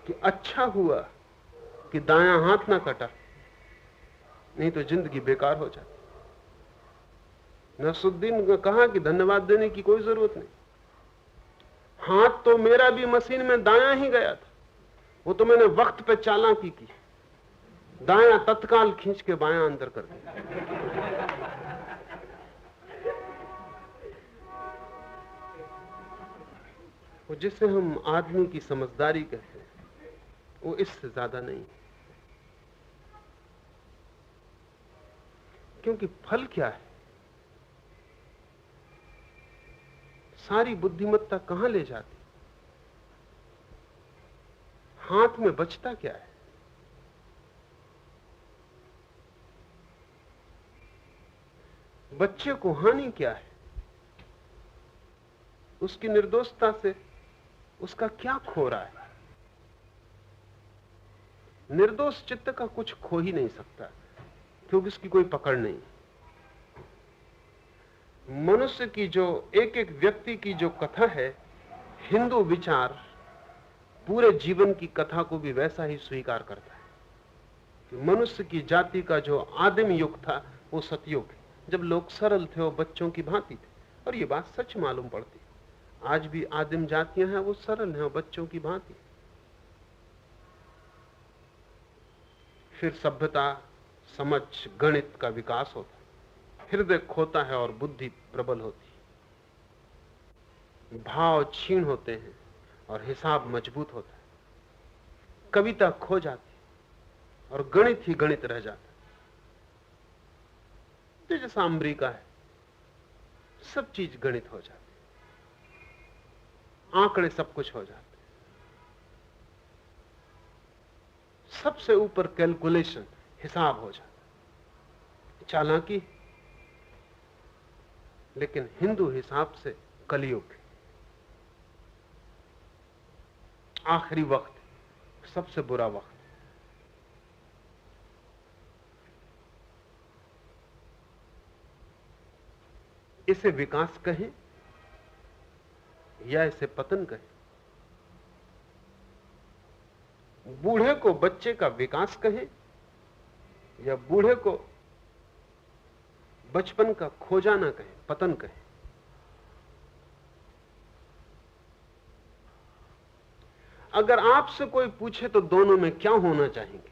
कि अच्छा हुआ कि दायां हाथ ना कटा, नहीं तो जिंदगी बेकार हो जाती। नसरुद्दीन ने कहा कि धन्यवाद देने की कोई जरूरत नहीं, हाथ तो मेरा भी मशीन में दायां ही गया था, वो तो मैंने वक्त पे चालाकी की, दायां तत्काल खींच के बायां अंदर कर दिया। वो जिसे हम आदमी की समझदारी कहते हैं वो इससे ज्यादा नहीं, क्योंकि फल क्या है? सारी बुद्धिमत्ता कहां ले जाती? हाथ में बचता क्या है? बच्चे को हानि क्या है? उसकी निर्दोषता से उसका क्या खो रहा है? निर्दोष चित्त का कुछ खो ही नहीं सकता, क्योंकि उसकी कोई पकड़ नहीं। मनुष्य की जो एक एक व्यक्ति की जो कथा है, हिंदू विचार पूरे जीवन की कथा को भी वैसा ही स्वीकार करता है कि मनुष्य की जाति का जो आदिम युग था वो सतयुग है, जब लोग सरल थे और बच्चों की भांति थे। और ये बात सच मालूम पड़ती। आज भी आदिम जातियां हैं वो सरल हैं और बच्चों की भांति। फिर सभ्यता, समझ, गणित का विकास होता, हृदय खोता है और बुद्धि प्रबल होती, भाव क्षीण होते हैं, और हिसाब मजबूत होता है। कविता खो जाती और गणित ही गणित रह जाता। तो जैसा अमेरिका है, सब चीज गणित हो जाती, आंकड़े सब कुछ हो जाते, सबसे ऊपर कैलकुलेशन, हिसाब हो जाता, चालाकी। लेकिन हिंदू हिसाब से कलयुग है, आखिरी वक्त, सबसे बुरा वक्त। इसे विकास कहें या इसे पतन कहें, बूढ़े को बच्चे का विकास कहें या बूढ़े को बचपन का खो जाना कहें, पतन कहें। अगर आपसे कोई पूछे तो दोनों में क्या होना चाहेंगे,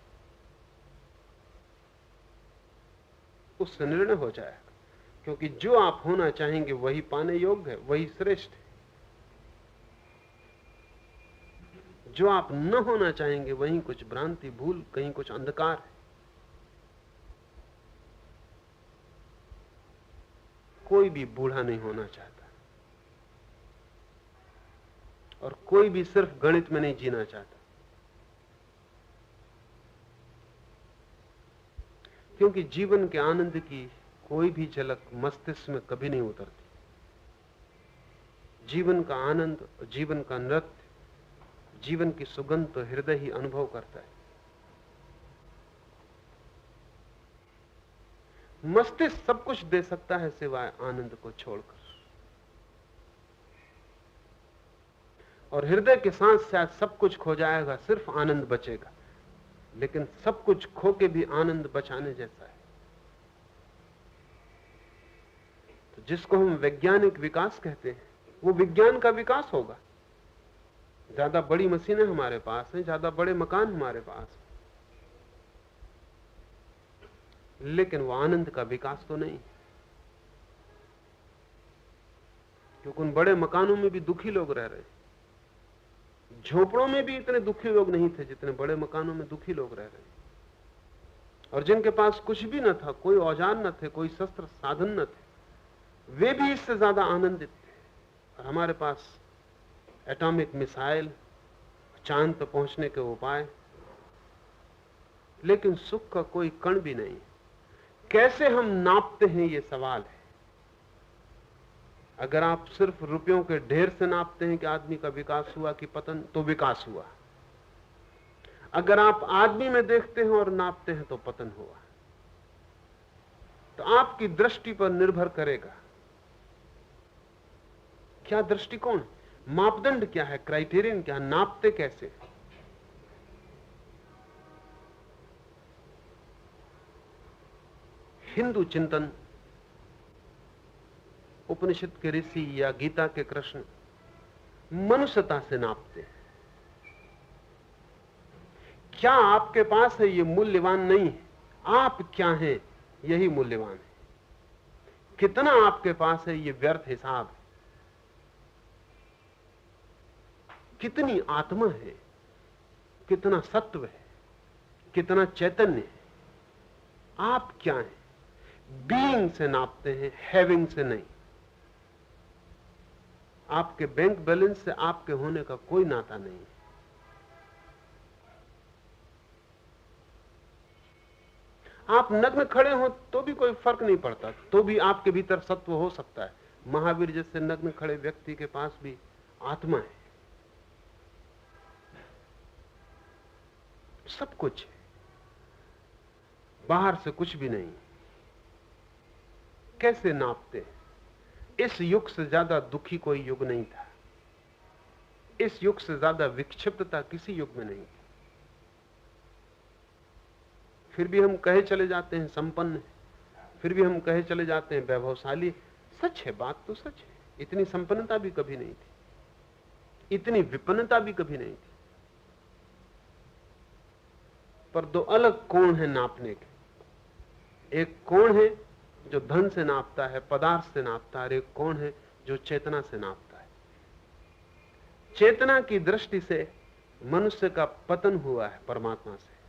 उससे निर्णय हो जाएगा, क्योंकि जो आप होना चाहेंगे वही पाने योग्य है, वही श्रेष्ठ है। जो आप न होना चाहेंगे वहीं कुछ भ्रांति, भूल, कहीं कुछ अंधकार है। कोई भी बूढ़ा नहीं होना चाहता और कोई भी सिर्फ गणित में नहीं जीना चाहता, क्योंकि जीवन के आनंद की कोई भी झलक मस्तिष्क में कभी नहीं उतरती। जीवन का आनंद, जीवन का नृत्य, जीवन की सुगंध तो हृदय ही अनुभव करता है। मस्तिष्क सब कुछ दे सकता है सिवाय आनंद को छोड़कर, और हृदय के साथ शायद सब कुछ खो जाएगा, सिर्फ आनंद बचेगा। लेकिन सब कुछ खो के भी आनंद बचाने जैसा है। तो जिसको हम वैज्ञानिक विकास कहते हैं, वो विज्ञान का विकास होगा। ज्यादा बड़ी मशीनें हमारे पास हैं, ज्यादा बड़े मकान हमारे पास हैं, लेकिन वो आनंद का विकास तो नहीं, क्योंकि उन बड़े मकानों में भी दुखी लोग रह रहे हैं। झोपड़ों में भी इतने दुखी लोग नहीं थे जितने बड़े मकानों में दुखी लोग रह रहे हैं। और जिनके पास कुछ भी न था, कोई औजार न थे, कोई शस्त्र साधन न थे, वे भी इससे ज्यादा आनंदित थे। और हमारे पास एटॉमिक मिसाइल, चांद पर पहुंचने के उपाय, लेकिन सुख का कोई कण भी नहीं। कैसे हम नापते हैं, ये सवाल है। अगर आप सिर्फ रुपयों के ढेर से नापते हैं कि आदमी का विकास हुआ कि पतन, तो विकास हुआ। अगर आप आदमी में देखते हैं और नापते हैं तो पतन हुआ। तो आपकी दृष्टि पर निर्भर करेगा क्या दृष्टिकोण, मापदंड क्या है, क्राइटेरियन क्या, नापते कैसे। हिंदू चिंतन, उपनिषद के ऋषि या गीता के कृष्ण मनुष्यता से नापते हैं। क्या आपके पास है ये मूल्यवान नहीं है, आप क्या हैं यही मूल्यवान है। कितना आपके पास है ये व्यर्थ हिसाब है। कितनी आत्मा है, कितना सत्व है, कितना चैतन्य है, आप क्या हैं। बीइंग से नापते हैं, हैविंग से नहीं। आपके बैंक बैलेंस से आपके होने का कोई नाता नहीं है। आप नग्न खड़े हो तो भी कोई फर्क नहीं पड़ता, तो भी आपके भीतर सत्व हो सकता है। महावीर जैसे नग्न खड़े व्यक्ति के पास भी आत्मा है, सब कुछ है, बाहर से कुछ भी नहीं। कैसे नापते हैं। इस युग से ज्यादा दुखी कोई युग नहीं था, इस युग से ज्यादा विक्षिप्तता किसी युग में नहीं थी। फिर भी हम कहे चले जाते हैं संपन्न, फिर भी हम कहे चले जाते हैं वैभवशाली। सच है, बात तो सच है। इतनी संपन्नता भी कभी नहीं थी, इतनी विपन्नता भी कभी नहीं थी। पर दो अलग कोण है नापने के। एक कोण है जो धन से नापता है, पदार्थ से नापता है, और एक कोण है जो चेतना से नापता है। चेतना की दृष्टि से मनुष्य का पतन हुआ है परमात्मा से।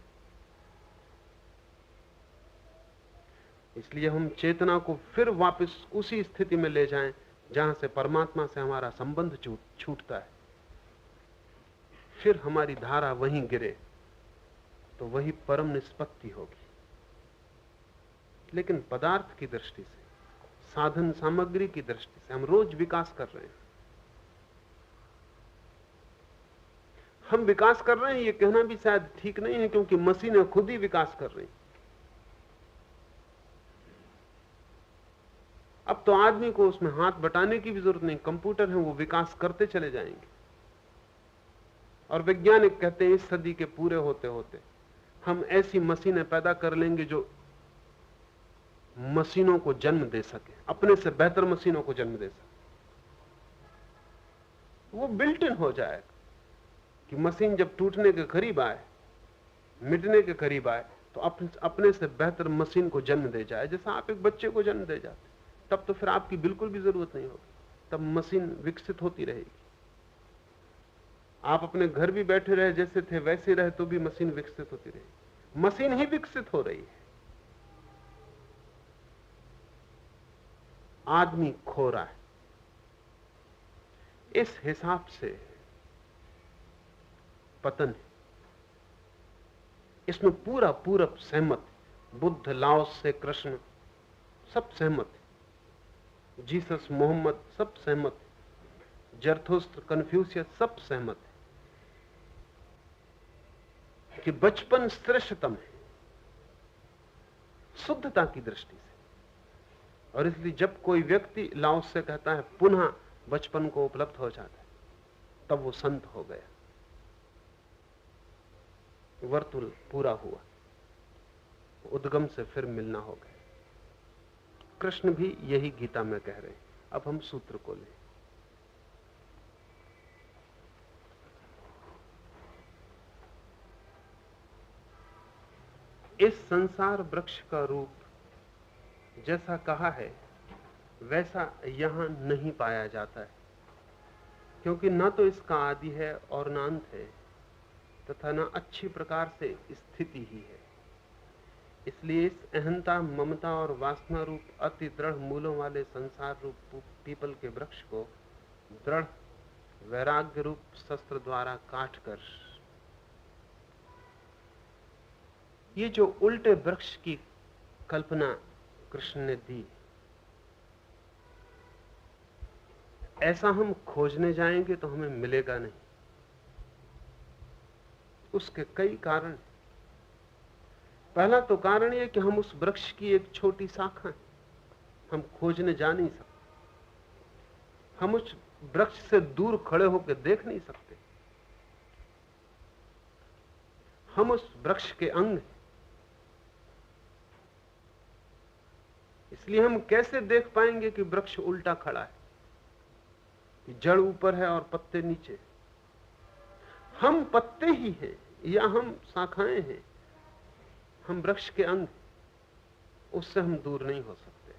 इसलिए हम चेतना को फिर वापस उसी स्थिति में ले जाएं जहां से परमात्मा से हमारा संबंध छूटता है, फिर हमारी धारा वहीं गिरे तो वही परम निष्पत्ति होगी। लेकिन पदार्थ की दृष्टि से, साधन सामग्री की दृष्टि से हम रोज विकास कर रहे हैं। हम विकास कर रहे हैं ये कहना भी शायद ठीक नहीं है, क्योंकि मशीनें खुद ही विकास कर रही हैं। अब तो आदमी को उसमें हाथ बटाने की भी जरूरत नहीं, कंप्यूटर है वो विकास करते चले जाएंगे। और वैज्ञानिक कहते हैं इस सदी के पूरे होते होते हम ऐसी मशीनें पैदा कर लेंगे जो मशीनों को जन्म दे सके, अपने से बेहतर मशीनों को जन्म दे सके। वो बिल्ट इन हो जाएगा कि मशीन जब टूटने के करीब आए, मिटने के करीब आए, तो अपने से बेहतर मशीन को जन्म दे जाए। जैसा आप एक बच्चे को जन्म दे जाते, तब तो फिर आपकी बिल्कुल भी जरूरत नहीं होगी, तब मशीन विकसित होती रहेगी। आप अपने घर भी बैठे रहे जैसे थे वैसे रहे तो भी मशीन विकसित होती रहेगी। मशीन ही विकसित हो रही है। आदमी खो रहा है। इस हिसाब से पतन है। इसमें पूरा पूरब सहमत है। बुद्ध, लाओस से कृष्ण सब सहमत है। जीसस, मोहम्मद सब सहमत है। जरथुस्त्र, कन्फ्यूशियस सब सहमत है कि बचपन श्रेष्ठतम है शुद्धता की दृष्टि से। और इसलिए जब कोई व्यक्ति लाओस से कहता है पुनः बचपन को उपलब्ध हो जाता है, तब वो संत हो गया। वर्तुल पूरा हुआ, उद्गम से फिर मिलना हो गया। कृष्ण भी यही गीता में कह रहे हैं। अब हम सूत्र को लें। इस संसार वृक्ष का रूप जैसा कहा है वैसा यहां नहीं पाया जाता है, क्योंकि न तो इसका आदि है और न अंत है, तथा न अच्छी प्रकार से स्थिति ही है। इसलिए इस अहंता, ममता और वासना रूप अति दृढ़ मूलों वाले संसार रूप पीपल के वृक्ष को दृढ़ वैराग्य रूप शस्त्र द्वारा काट कर ये जो उल्टे वृक्ष की कल्पना कृष्ण ने दी, ऐसा हम खोजने जाएंगे तो हमें मिलेगा नहीं। उसके कई कारण। पहला तो कारण यह कि हम उस वृक्ष की एक छोटी शाखा हैं, हम खोजने जा नहीं सकते। हम उस वृक्ष से दूर खड़े होकर देख नहीं सकते। हम उस वृक्ष के अंग हैं। इसलिए हम कैसे देख पाएंगे कि वृक्ष उल्टा खड़ा है, कि जड़ ऊपर है और पत्ते नीचे। हम पत्ते ही हैं या हम शाखाएं हैं, हम वृक्ष के अंग, उससे हम दूर नहीं हो सकते।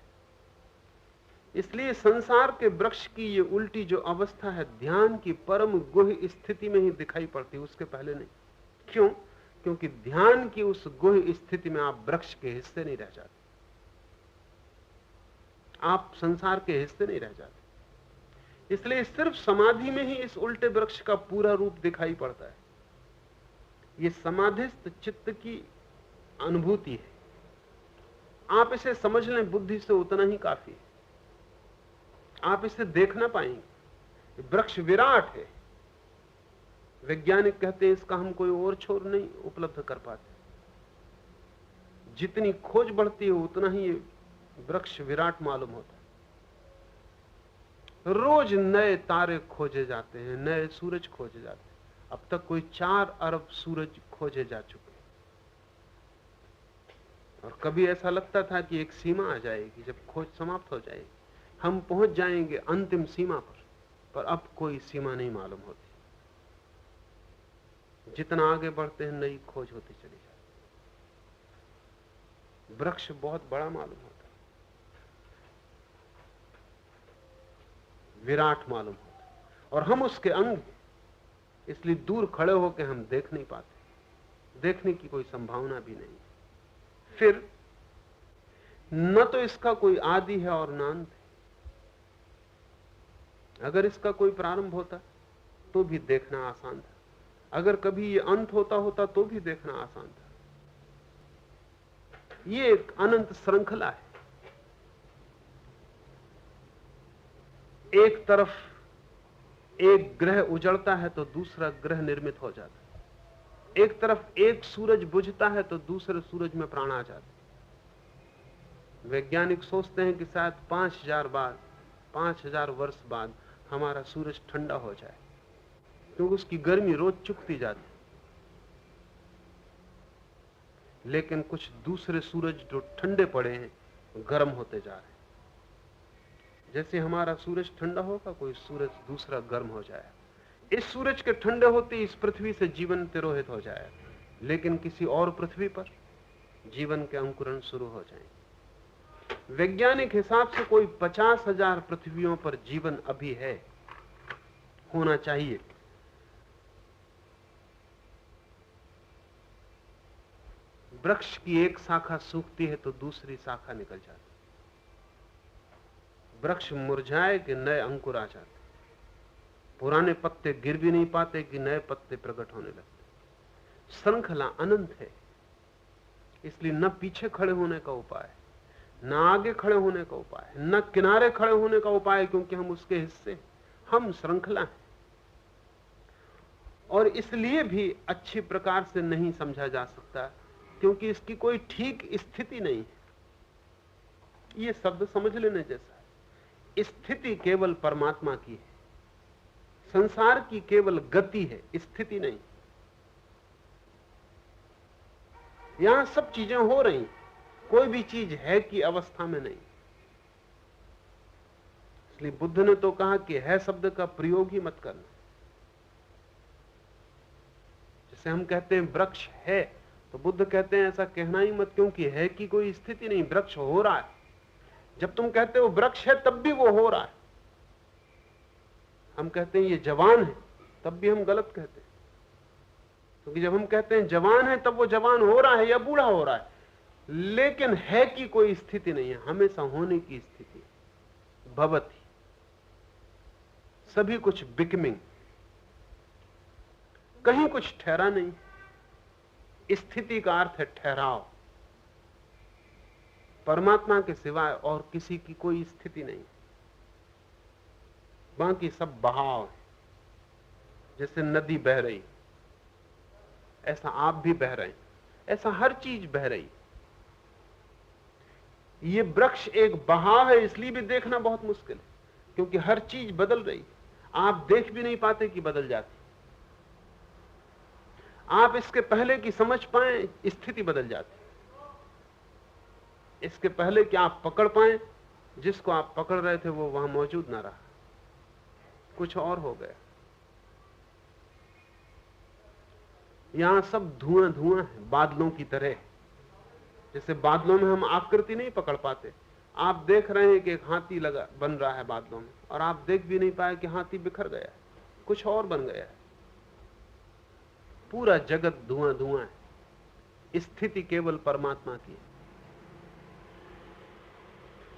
इसलिए संसार के वृक्ष की ये उल्टी जो अवस्था है ध्यान की परम गुह्य स्थिति में ही दिखाई पड़ती, उसके पहले नहीं। क्यों? क्योंकि ध्यान की उस गुह्य स्थिति में आप वृक्ष के हिस्से नहीं रह जाते, आप संसार के हिस्से नहीं रह जाते। इसलिए सिर्फ समाधि में ही इस उल्टे वृक्ष का पूरा रूप दिखाई पड़ता है। ये समाधिस्थ चित्त की अनुभूति है। आप इसे समझ लें बुद्धि से उतना ही काफी है। आप इसे देख ना पाएंगे। वृक्ष विराट है। वैज्ञानिक कहते हैं इसका हम कोई और छोर नहीं उपलब्ध कर पाते। जितनी खोज बढ़ती है उतना ही ये वृक्ष विराट मालूम होता है। रोज नए तारे खोजे जाते हैं, नए सूरज खोजे जाते हैं। अब तक कोई 4 अरब सूरज खोजे जा चुके हैं। और कभी ऐसा लगता था कि एक सीमा आ जाएगी जब खोज समाप्त हो जाएगी, हम पहुंच जाएंगे अंतिम सीमा पर अब कोई सीमा नहीं मालूम होती। जितना आगे बढ़ते हैं नई खोज होती चली जाती। वृक्ष बहुत बड़ा मालूम होता है, विराट मालूम होता है, और हम उसके अंग। इसलिए दूर खड़े होकर हम देख नहीं पाते, देखने की कोई संभावना भी नहीं। फिर न तो इसका कोई आदि है और न अंत है। अगर इसका कोई प्रारंभ होता तो भी देखना आसान था, अगर कभी ये अंत होता तो भी देखना आसान था। ये एक अनंत श्रृंखला है। एक तरफ एक ग्रह उजड़ता है तो दूसरा ग्रह निर्मित हो जाता है। एक तरफ एक सूरज बुझता है तो दूसरे सूरज में प्राण आ जाते हैं। वैज्ञानिक सोचते हैं कि शायद 5000 वर्ष बाद हमारा सूरज ठंडा हो जाए, क्योंकि उसकी गर्मी रोज चुकती जाती। लेकिन कुछ दूसरे सूरज जो ठंडे पड़े हैं गर्म होते जा रहे हैं। जैसे हमारा सूरज ठंडा होगा, कोई सूरज दूसरा गर्म हो जाए। इस सूरज के ठंडे होते इस पृथ्वी से जीवन तिरोहित हो जाए, लेकिन किसी और पृथ्वी पर जीवन के अंकुरण शुरू हो जाएंगे। वैज्ञानिक हिसाब से कोई 50,000 पृथ्वियों पर जीवन अभी है, होना चाहिए। वृक्ष की एक शाखा सूखती है तो दूसरी शाखा निकल जाती। वृक्ष मुरझाए कि नए अंकुर आ जाते, पुराने पत्ते गिर भी नहीं पाते कि नए पत्ते प्रकट होने लगते। श्रृंखला अनंत है, इसलिए न पीछे खड़े होने का उपाय, न आगे खड़े होने का उपाय, न किनारे खड़े होने का उपाय, क्योंकि हम उसके हिस्से, हम श्रृंखला हैं। और इसलिए भी अच्छी प्रकार से नहीं समझा जा सकता, क्योंकि इसकी कोई ठीक स्थिति नहीं है। ये शब्द समझ लेने जैसा है। स्थिति केवल परमात्मा की है, संसार की केवल गति है, स्थिति नहीं। यहां सब चीजें हो रही, कोई भी चीज है की अवस्था में नहीं। इसलिए बुद्ध ने तो कहा कि है शब्द का प्रयोग ही मत करना। जैसे हम कहते हैं वृक्ष है, तो बुद्ध कहते हैं ऐसा कहना ही मत, क्योंकि है की कोई स्थिति नहीं, वृक्ष हो रहा है। जब तुम कहते हो वृक्ष है तब भी वो हो रहा है। हम कहते हैं ये जवान है, तब भी हम गलत कहते हैं, क्योंकि जब हम कहते हैं जवान है तब वो जवान हो रहा है या बूढ़ा हो रहा है। लेकिन है की कोई स्थिति नहीं है, हमेशा होने की स्थिति भवति। सभी कुछ बिकमिंग, कहीं कुछ ठहरा नहीं। स्थिति का अर्थ है ठहराव। परमात्मा के सिवाय और किसी की कोई स्थिति नहीं, बाकी सब बहाव है। जैसे नदी बह रही, ऐसा आप भी बह रहे हैं, ऐसा हर चीज बह रही। ये वृक्ष एक बहाव है, इसलिए भी देखना बहुत मुश्किल है, क्योंकि हर चीज बदल रही। आप देख भी नहीं पाते कि बदल जाती। आप इसके पहले की समझ पाए, स्थिति बदल जाती। इसके पहले कि आप पकड़ पाए, जिसको आप पकड़ रहे थे वो वहां मौजूद ना रहा, कुछ और हो गया। यहां सब धुआं धुआं है, बादलों की तरह। जैसे बादलों में हम आकृति नहीं पकड़ पाते। आप देख रहे हैं कि एक हाथी लगा बन रहा है बादलों में, और आप देख भी नहीं पाए कि हाथी बिखर गया है, कुछ और बन गया है। पूरा जगत धुआं धुआं है। स्थिति केवल परमात्मा की है।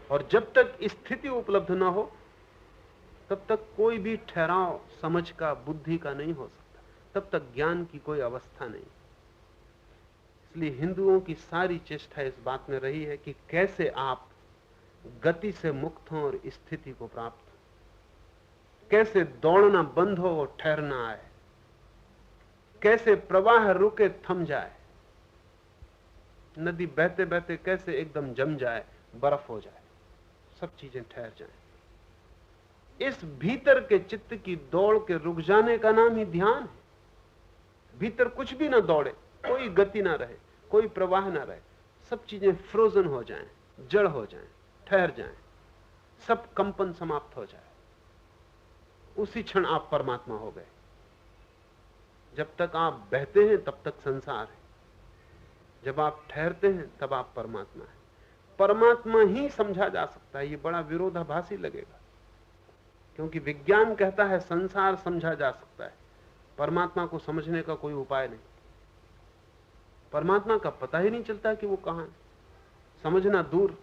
और जब तक स्थिति उपलब्ध ना हो तब तक कोई भी ठहराव समझ का, बुद्धि का नहीं हो सकता। तब तक ज्ञान की कोई अवस्था नहीं। इसलिए हिंदुओं की सारी चेष्टा इस बात में रही है कि कैसे आप गति से मुक्त हों और स्थिति को प्राप्त हो, कैसे दौड़ना बंद हो और ठहरना आए, कैसे प्रवाह रुके थम जाए, नदी बहते बहते कैसे एकदम जम जाए, बर्फ हो जाए, सब चीजें ठहर जाएं। इस भीतर के चित्त की दौड़ के रुक जाने का नाम ही ध्यान है। भीतर कुछ भी ना दौड़े, कोई गति ना रहे, कोई प्रवाह ना रहे, सब चीजें फ्रोजन हो जाएं, जड़ हो जाएं, ठहर जाएं, सब कंपन समाप्त हो जाए। उसी क्षण आप परमात्मा हो गए। जब तक आप बहते हैं तब तक संसार है, जब आप ठहरते हैं तब आप परमात्मा है। परमात्मा ही समझा जा सकता है। ये बड़ा विरोधाभासी लगेगा, क्योंकि विज्ञान कहता है संसार समझा जा सकता है, परमात्मा को समझने का कोई उपाय नहीं। परमात्मा का पता ही नहीं चलता कि वो कहां है। समझना दूर,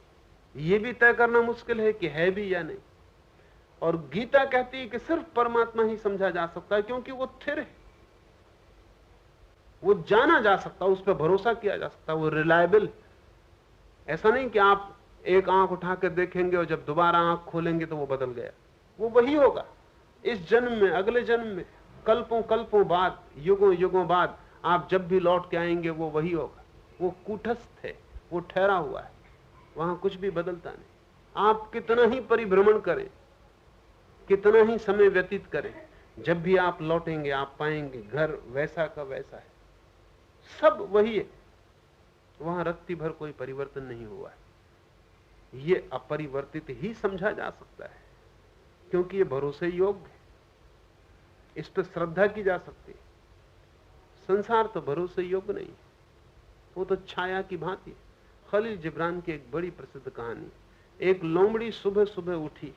ये भी तय करना मुश्किल है कि है भी या नहीं। और गीता कहती है कि सिर्फ परमात्मा ही समझा जा सकता है, क्योंकि वो स्थिर है, वो जाना जा सकता, उस पर भरोसा किया जा सकता, वो रिलायबल। ऐसा नहीं कि आप एक आंख उठा कर देखेंगे और जब दोबारा आंख खोलेंगे तो वो बदल गया। वो वही होगा इस जन्म में, अगले जन्म में, कल्पों कल्पों बाद, युगों युगों बाद आप जब भी लौट के आएंगे वो वही होगा। वो कूटस्थ है, वो ठहरा हुआ है, वहां कुछ भी बदलता नहीं। आप कितना ही परिभ्रमण करें, कितना ही समय व्यतीत करें, जब भी आप लौटेंगे आप पाएंगे घर वैसा का वैसा है, सब वही है। वहां रत्ती भर कोई परिवर्तन नहीं हुआ है। ये अपरिवर्तित ही समझा जा सकता है, क्योंकि ये भरोसे योग्य है, इस पर श्रद्धा की जा सकती है। संसार तो भरोसे योग्य नहीं, वो तो छाया की भांति है। खलील जिब्रान की एक बड़ी प्रसिद्ध कहानी, एक लोमड़ी सुबह सुबह उठी,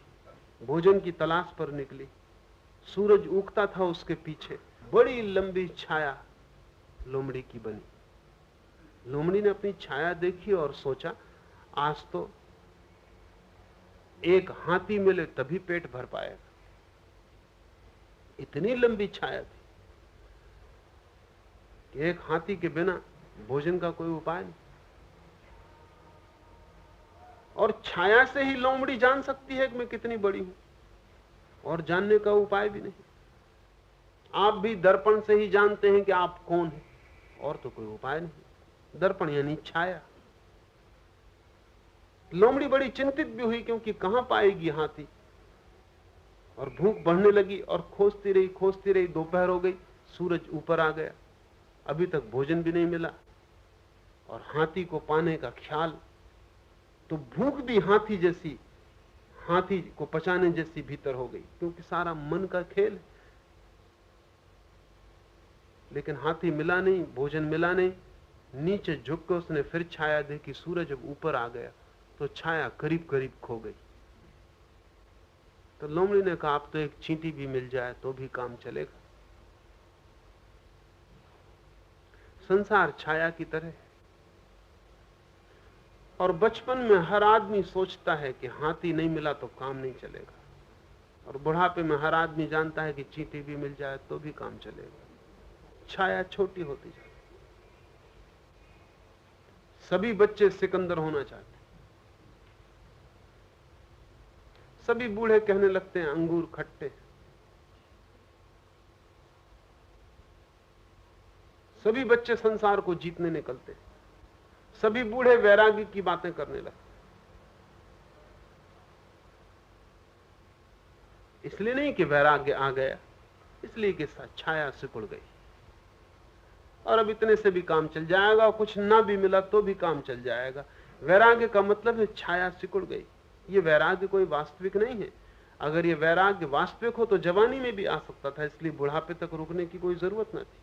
भोजन की तलाश पर निकली, सूरज उगता था उसके पीछे, बड़ी लंबी छाया लोमड़ी की बनी। लोमड़ी ने अपनी छाया देखी और सोचा आज तो एक हाथी मिले तभी पेट भर पाएगा। इतनी लंबी छाया थी कि एक हाथी के बिना भोजन का कोई उपाय नहीं। और छाया से ही लोमड़ी जान सकती है कि मैं कितनी बड़ी हूं, और जानने का उपाय भी नहीं। आप भी दर्पण से ही जानते हैं कि आप कौन हैं, और तो कोई उपाय नहीं। दर्पण यानी छाया। लोमड़ी बड़ी चिंतित भी हुई, क्योंकि कहां पाएगी हाथी, और भूख बढ़ने लगी और खोजती रही। दोपहर हो गई, सूरज ऊपर आ गया, अभी तक भोजन भी नहीं मिला, और हाथी को पाने का ख्याल, तो भूख भी हाथी जैसी, हाथी को पचाने जैसी भीतर हो गई, क्योंकि सारा मन का खेल है। लेकिन हाथी मिला नहीं, भोजन मिला नहीं। नीचे झुक कर उसने फिर छाया देखी, सूरज जब ऊपर आ गया तो छाया करीब करीब खो गई। तो लोमड़ी ने कहा अब तो एक चींटी भी मिल जाए तो भी काम चलेगा। संसार छाया की तरह, और बचपन में हर आदमी सोचता है कि हाथी नहीं मिला तो काम नहीं चलेगा, और बुढ़ापे में हर आदमी जानता है कि चींटी भी मिल जाए तो भी काम चलेगा। छाया छोटी होती जाती। सभी बच्चे सिकंदर होना चाहते, सभी बूढ़े कहने लगते हैं अंगूर खट्टे, सभी बच्चे संसार को जीतने निकलते, सभी बूढ़े वैराग्य की बातें करने लगते। इसलिए नहीं कि वैराग्य आ गया, इसलिए कि छाया सिकुड़ गई, और अब इतने से भी काम चल जाएगा, कुछ ना भी मिला तो भी काम चल जाएगा। वैराग्य का मतलब है छाया सिकुड़ गई। ये वैराग्य कोई वास्तविक नहीं है। अगर ये वैराग्य वास्तविक हो तो जवानी में भी आ सकता था, इसलिए बुढ़ापे तक रुकने की कोई जरूरत न थी।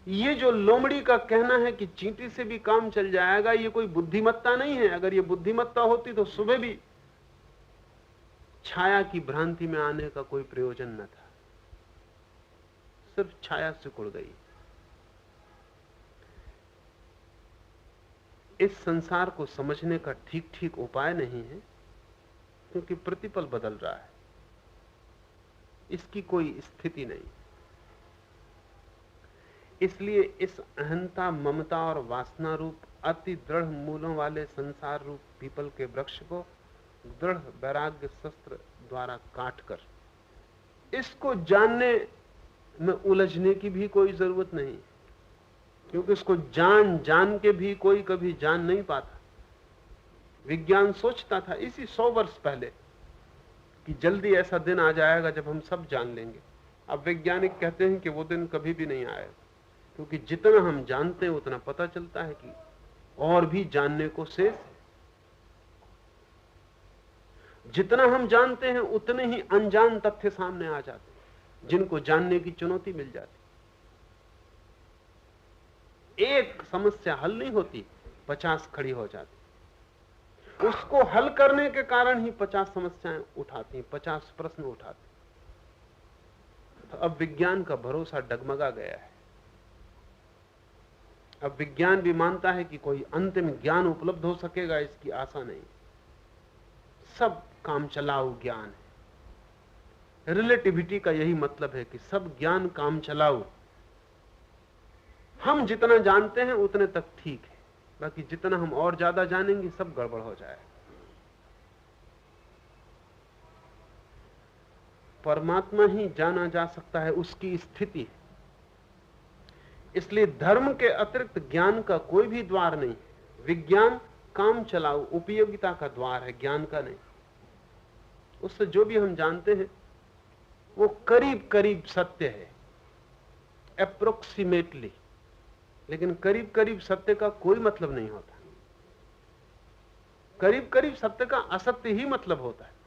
ये जो लोमड़ी का कहना है कि चींटी से भी काम चल जाएगा, ये कोई बुद्धिमत्ता नहीं है। अगर ये बुद्धिमत्ता होती तो सुबह भी छाया की भ्रांति में आने का कोई प्रयोजन न था, सिर्फ छाया सिकुड़ गई। इस संसार को समझने का ठीक ठीक उपाय नहीं है, क्योंकि प्रतिपल बदल रहा है, इसकी कोई स्थिति नहीं। इसलिए इस अहंता, ममता और वासना रूप अति दृढ़ मूलों वाले संसार रूप पीपल के वृक्ष को दृढ़ वैराग्य शस्त्र द्वारा काटकर, इसको जानने में उलझने की भी कोई जरूरत नहीं, क्योंकि इसको जान के भी कोई कभी जान नहीं पाता। विज्ञान सोचता था इसी 100 वर्ष पहले कि जल्दी ऐसा दिन आ जाएगा जब हम सब जान लेंगे। अब वैज्ञानिक कहते हैं कि वो दिन कभी भी नहीं आएगा, क्योंकि जितना हम जानते हैं उतना पता चलता है कि और भी जानने को शेष है। जितना हम जानते हैं उतने ही अनजान तथ्य सामने आ जाते हैं, जिनको जानने की चुनौती मिल जाती। एक समस्या हल नहीं होती, 50 खड़ी हो जाती। उसको हल करने के कारण ही 50 समस्याएं उठाती, 50 प्रश्न उठाती। तो अब विज्ञान का भरोसा डगमगा गया है। अब विज्ञान भी मानता है कि कोई अंतिम ज्ञान उपलब्ध हो सकेगा, इसकी आशा नहीं। सब काम चलाऊ ज्ञान है। रिलेटिविटी का यही मतलब है कि सब ज्ञान काम चलाऊ। हम जितना जानते हैं उतने तक ठीक है, बाकी जितना हम और ज्यादा जानेंगे सब गड़बड़ हो जाएगा। परमात्मा ही जाना जा सकता है, उसकी स्थिति। इसलिए धर्म के अतिरिक्त ज्ञान का कोई भी द्वार नहीं। विज्ञान काम चलाऊ उपयोगिता का द्वार है, ज्ञान का नहीं। उससे जो भी हम जानते हैं वो करीब करीब सत्य है, अप्रोक्सीमेटली। लेकिन करीब करीब सत्य का कोई मतलब नहीं होता। करीब करीब सत्य का असत्य ही मतलब होता है।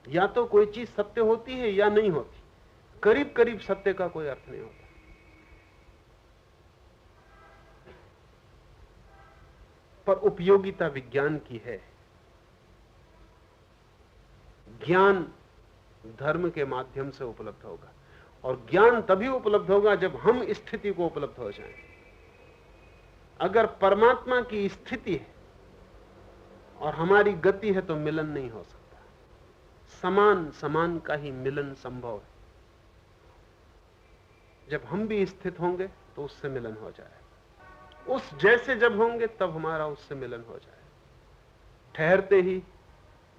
या तो कोई चीज सत्य होती है या नहीं होती। करीब करीब सत्य का कोई अर्थ नहीं होता। पर उपयोगिता विज्ञान की है। ज्ञान धर्म के माध्यम से उपलब्ध होगा, और ज्ञान तभी उपलब्ध होगा जब हम स्थिति को उपलब्ध हो जाएं। अगर परमात्मा की स्थिति है और हमारी गति है तो मिलन नहीं हो सकता। समान समान का ही मिलन संभव है। जब हम भी स्थित होंगे तो उससे मिलन हो जाए। उस जैसे जब होंगे तब हमारा उससे मिलन हो जाए। ठहरते ही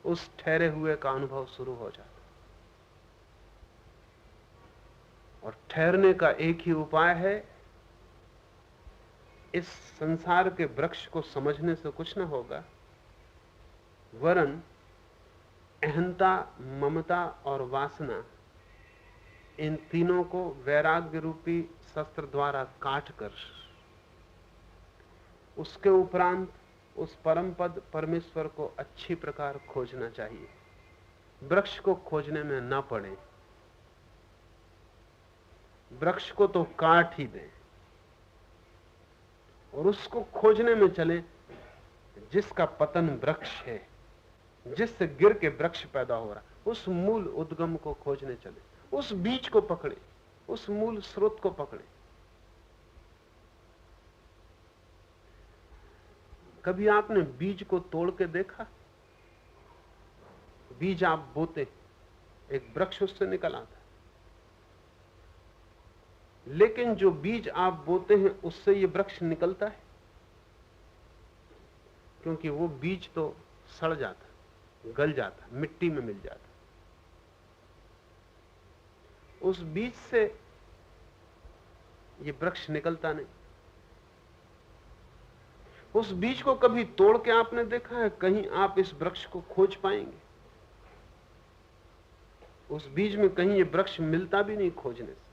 उस ठहरे हुए का अनुभव शुरू हो जाता। और ठहरने का एक ही उपाय है, इस संसार के वृक्ष को समझने से कुछ न होगा, वरन अहंता, ममता और वासना, इन तीनों को वैराग्य रूपी शस्त्र द्वारा काटकर उसके उपरांत उस परम पद परमेश्वर को अच्छी प्रकार खोजना चाहिए। वृक्ष को खोजने में ना पड़े। वृक्ष को तो काट ही दें और उसको खोजने में चले जिसका पतन वृक्ष है, जिससे गिर के वृक्ष पैदा हो रहा, उस मूल उद्गम को खोजने चले, उस बीज को पकड़े, उस मूल स्रोत को पकड़े। कभी आपने बीज को तोड़ के देखा? बीज आप बोते, एक वृक्ष उससे निकल आता, लेकिन जो बीज आप बोते हैं उससे ये वृक्ष निकलता है? क्योंकि वो बीज तो सड़ जाता, गल जाता, मिट्टी में मिल जाता। उस बीज से ये वृक्ष निकलता नहीं। उस बीज को कभी तोड़ के आपने देखा है? कहीं आप इस वृक्ष को खोज पाएंगे? उस बीज में कहीं ये वृक्ष मिलता भी नहीं खोजने से।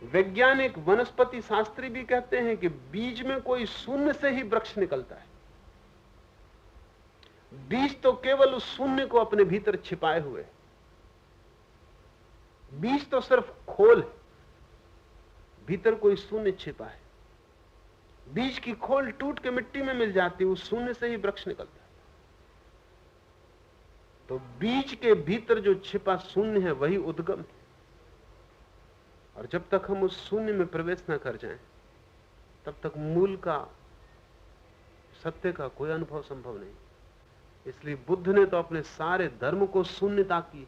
वैज्ञानिक वनस्पति शास्त्री भी कहते हैं कि बीज में कोई शून्य से ही वृक्ष निकलता है। बीज तो केवल उस शून्य को अपने भीतर छिपाए हुए। बीज तो सिर्फ खोल है, भीतर कोई शून्य छिपा है। बीज की खोल टूट के मिट्टी में मिल जाती है, उस शून्य से ही वृक्ष निकलता है। तो बीज के भीतर जो छिपा शून्य है वही उद्गम है। और जब तक हम उस शून्य में प्रवेश न कर जाएं, तब तक मूल का, सत्य का कोई अनुभव संभव नहीं। इसलिए बुद्ध ने तो अपने सारे धर्म को शून्यता की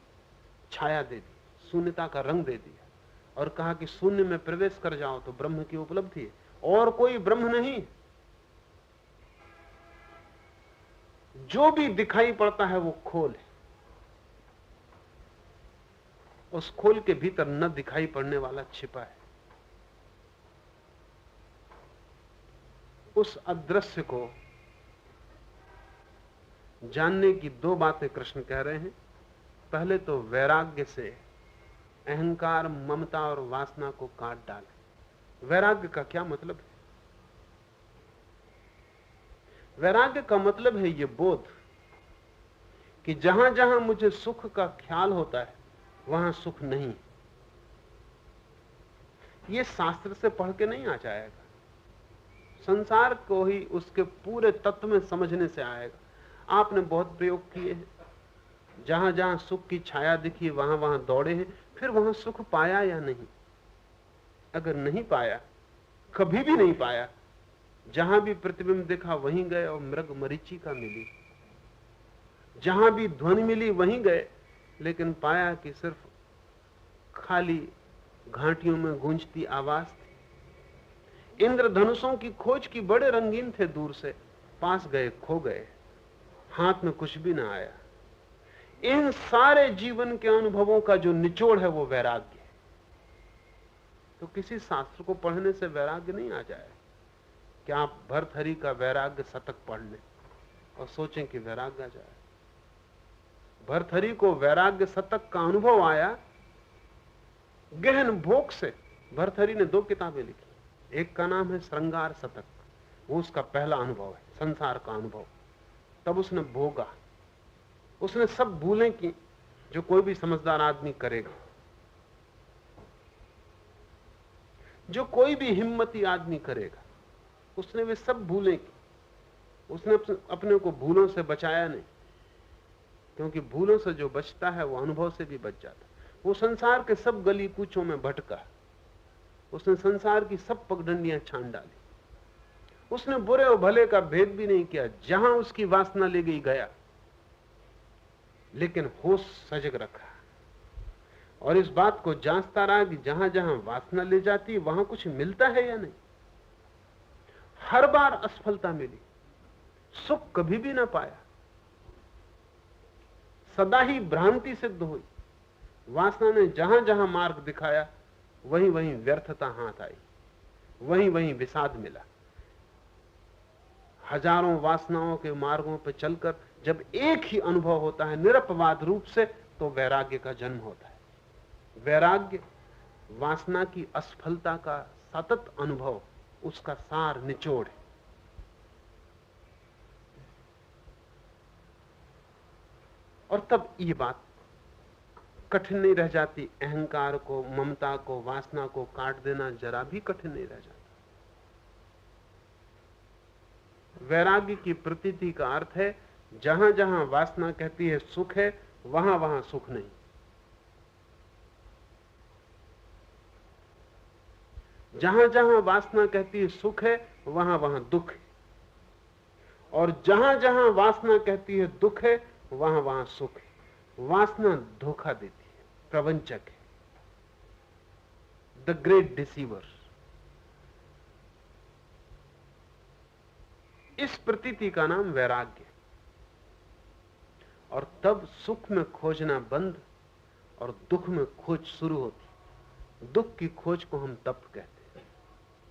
छाया दे दी, शून्यता का रंग दे दिया, और कहा कि शून्य में प्रवेश कर जाओ तो ब्रह्म की उपलब्धि है, और कोई ब्रह्म नहीं। जो भी दिखाई पड़ता है वो खोल है। उस खोल के भीतर न दिखाई पड़ने वाला छिपा है। उस अदृश्य को जानने की दो बातें कृष्ण कह रहे हैं। पहले तो वैराग्य से अहंकार, ममता और वासना को काट डाले। वैराग्य का क्या मतलब है? वैराग्य का मतलब है ये बोध कि जहां जहां मुझे सुख का ख्याल होता है वहां सुख नहीं। ये शास्त्र से पढ़ के नहीं आ जाएगा, संसार को ही उसके पूरे तत्व में समझने से आएगा। आपने बहुत प्रयोग किए हैं, जहां जहां सुख की छाया दिखी वहां वहां दौड़े हैं, फिर वहां सुख पाया या नहीं? अगर नहीं पाया, कभी भी नहीं पाया, जहां भी प्रतिबिंब दिखा वहीं गए और मृग मरीचिका मिली, जहां भी ध्वनि मिली वहीं गए, लेकिन पाया कि सिर्फ खाली घाटियों में गूंजती आवाज थी। इंद्रधनुषों की खोज की बड़े रंगीन थे, दूर से पास गए खो गए, हाथ में कुछ भी ना आया। इन सारे जीवन के अनुभवों का जो निचोड़ है वो वैराग्य है। तो किसी शास्त्र को पढ़ने से वैराग्य नहीं आ जाए। क्या आप भर्तहरि का वैराग्य शतक पढ़ लें और सोचें कि वैराग्य आ जाए? भर्तहरि को वैराग्य शतक का अनुभव आया गहन भोग से। भर्तहरि ने 2 किताबें लिखी, एक का नाम है श्रृंगार शतक, वो उसका पहला अनुभव है, संसार का अनुभव। तब उसने भोगा, उसने सब भूलें की जो कोई भी समझदार आदमी करेगा, जो कोई भी हिम्मती आदमी करेगा, उसने वे सब भूलें की। उसने अपने को भूलों से बचाया नहीं, क्योंकि भूलों से जो बचता है वो अनुभव से भी बच जाता है। वो संसार के सब गली कूचों में भटका, उसने संसार की सब पगडंडियां छान डाली, उसने बुरे और भले का भेद भी नहीं किया, जहां उसकी वासना ले गई गया, लेकिन होश सजग रखा और इस बात को जांचता रहा कि जहां जहां वासना ले जाती वहां कुछ मिलता है या नहीं। हर बार असफलता मिली, सुख कभी भी ना पाया, सदा ही भ्रांति सिद्ध हुई। वासना ने जहां जहां मार्ग दिखाया वहीं वहीं व्यर्थता हाथ आई, वहीं वहीं विषाद मिला। हजारों वासनाओं के मार्गों पर चलकर जब एक ही अनुभव होता है निरपवाद रूप से, तो वैराग्य का जन्म होता है। वैराग्य वासना की असफलता का सतत अनुभव, उसका सार निचोड़ है। और तब ये बात कठिन नहीं रह जाती, अहंकार को, ममता को, वासना को काट देना जरा भी कठिन नहीं रह जाता। वैराग्य की प्रतीति का अर्थ है जहां जहां वासना कहती है सुख है, वहां वहां सुख नहीं। जहां जहां वासना कहती है सुख है, वहां वहां दुख है, और जहां जहां वासना कहती है दुख है, वहां वहां सुख है। वासना धोखा देती है, प्रवंचक है, द ग्रेट डिसीवर। इस प्रतीति का नाम वैराग्य। और तब सुख में खोजना बंद और दुख में खोज शुरू होती। दुख की खोज को हम तप कहते हैं।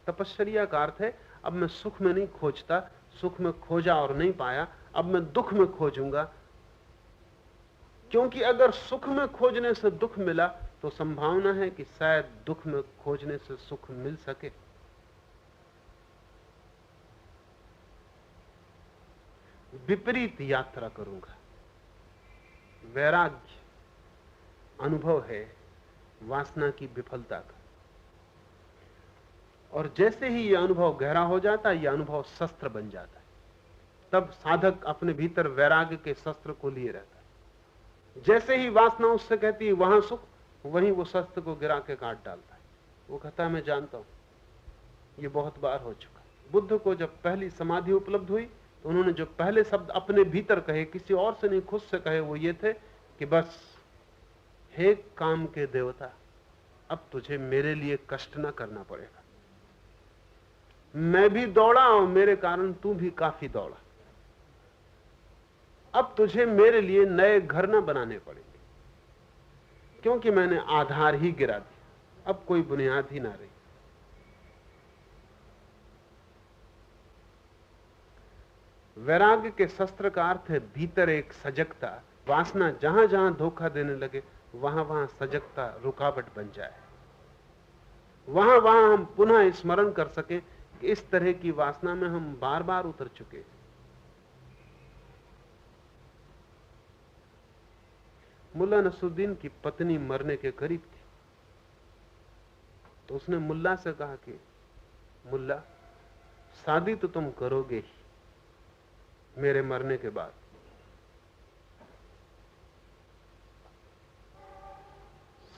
तपश्चर्या का अर्थ है अब मैं सुख में नहीं खोजता, सुख में खोजा और नहीं पाया, अब मैं दुख में खोजूंगा, क्योंकि अगर सुख में खोजने से दुख मिला तो संभावना है कि शायद दुख में खोजने से सुख मिल सके। विपरीत यात्रा करूंगा। वैराग्य अनुभव है वासना की विफलता का, और जैसे ही यह अनुभव गहरा हो जाता है, यह अनुभव शस्त्र बन जाता है। तब साधक अपने भीतर वैराग्य के शस्त्र को लिए रहता है। जैसे ही वासना उससे कहती है वहां सुख, वहीं वो शस्त्र को गिरा के काट डालता है। वो कहता है मैं जानता हूं, ये बहुत बार हो चुका। बुद्ध को जब पहली समाधि उपलब्ध हुई तो उन्होंने जो पहले शब्द अपने भीतर कहे, किसी और से नहीं खुद से कहे, वो ये थे कि बस हे काम के देवता, अब तुझे मेरे लिए कष्ट ना करना पड़ेगा। मैं भी दौड़ा और मेरे कारण तू भी काफी दौड़ा। अब तुझे मेरे लिए नए घर ना बनाने पड़ेंगे, क्योंकि मैंने आधार ही गिरा दिया, अब कोई बुनियाद ही ना रही। वैराग्य के शस्त्र का अर्थ है भीतर एक सजगता। वासना जहां जहां धोखा देने लगे वहां वहां सजगता रुकावट बन जाए। वहां वहां हम पुनः स्मरण कर सके कि इस तरह की वासना में हम बार बार उतर चुके। मुल्ला नसरुद्दीन की पत्नी मरने के करीब थी, तो उसने मुल्ला से कहा कि मुल्ला, शादी तो तुम करोगे ही मेरे मरने के बाद,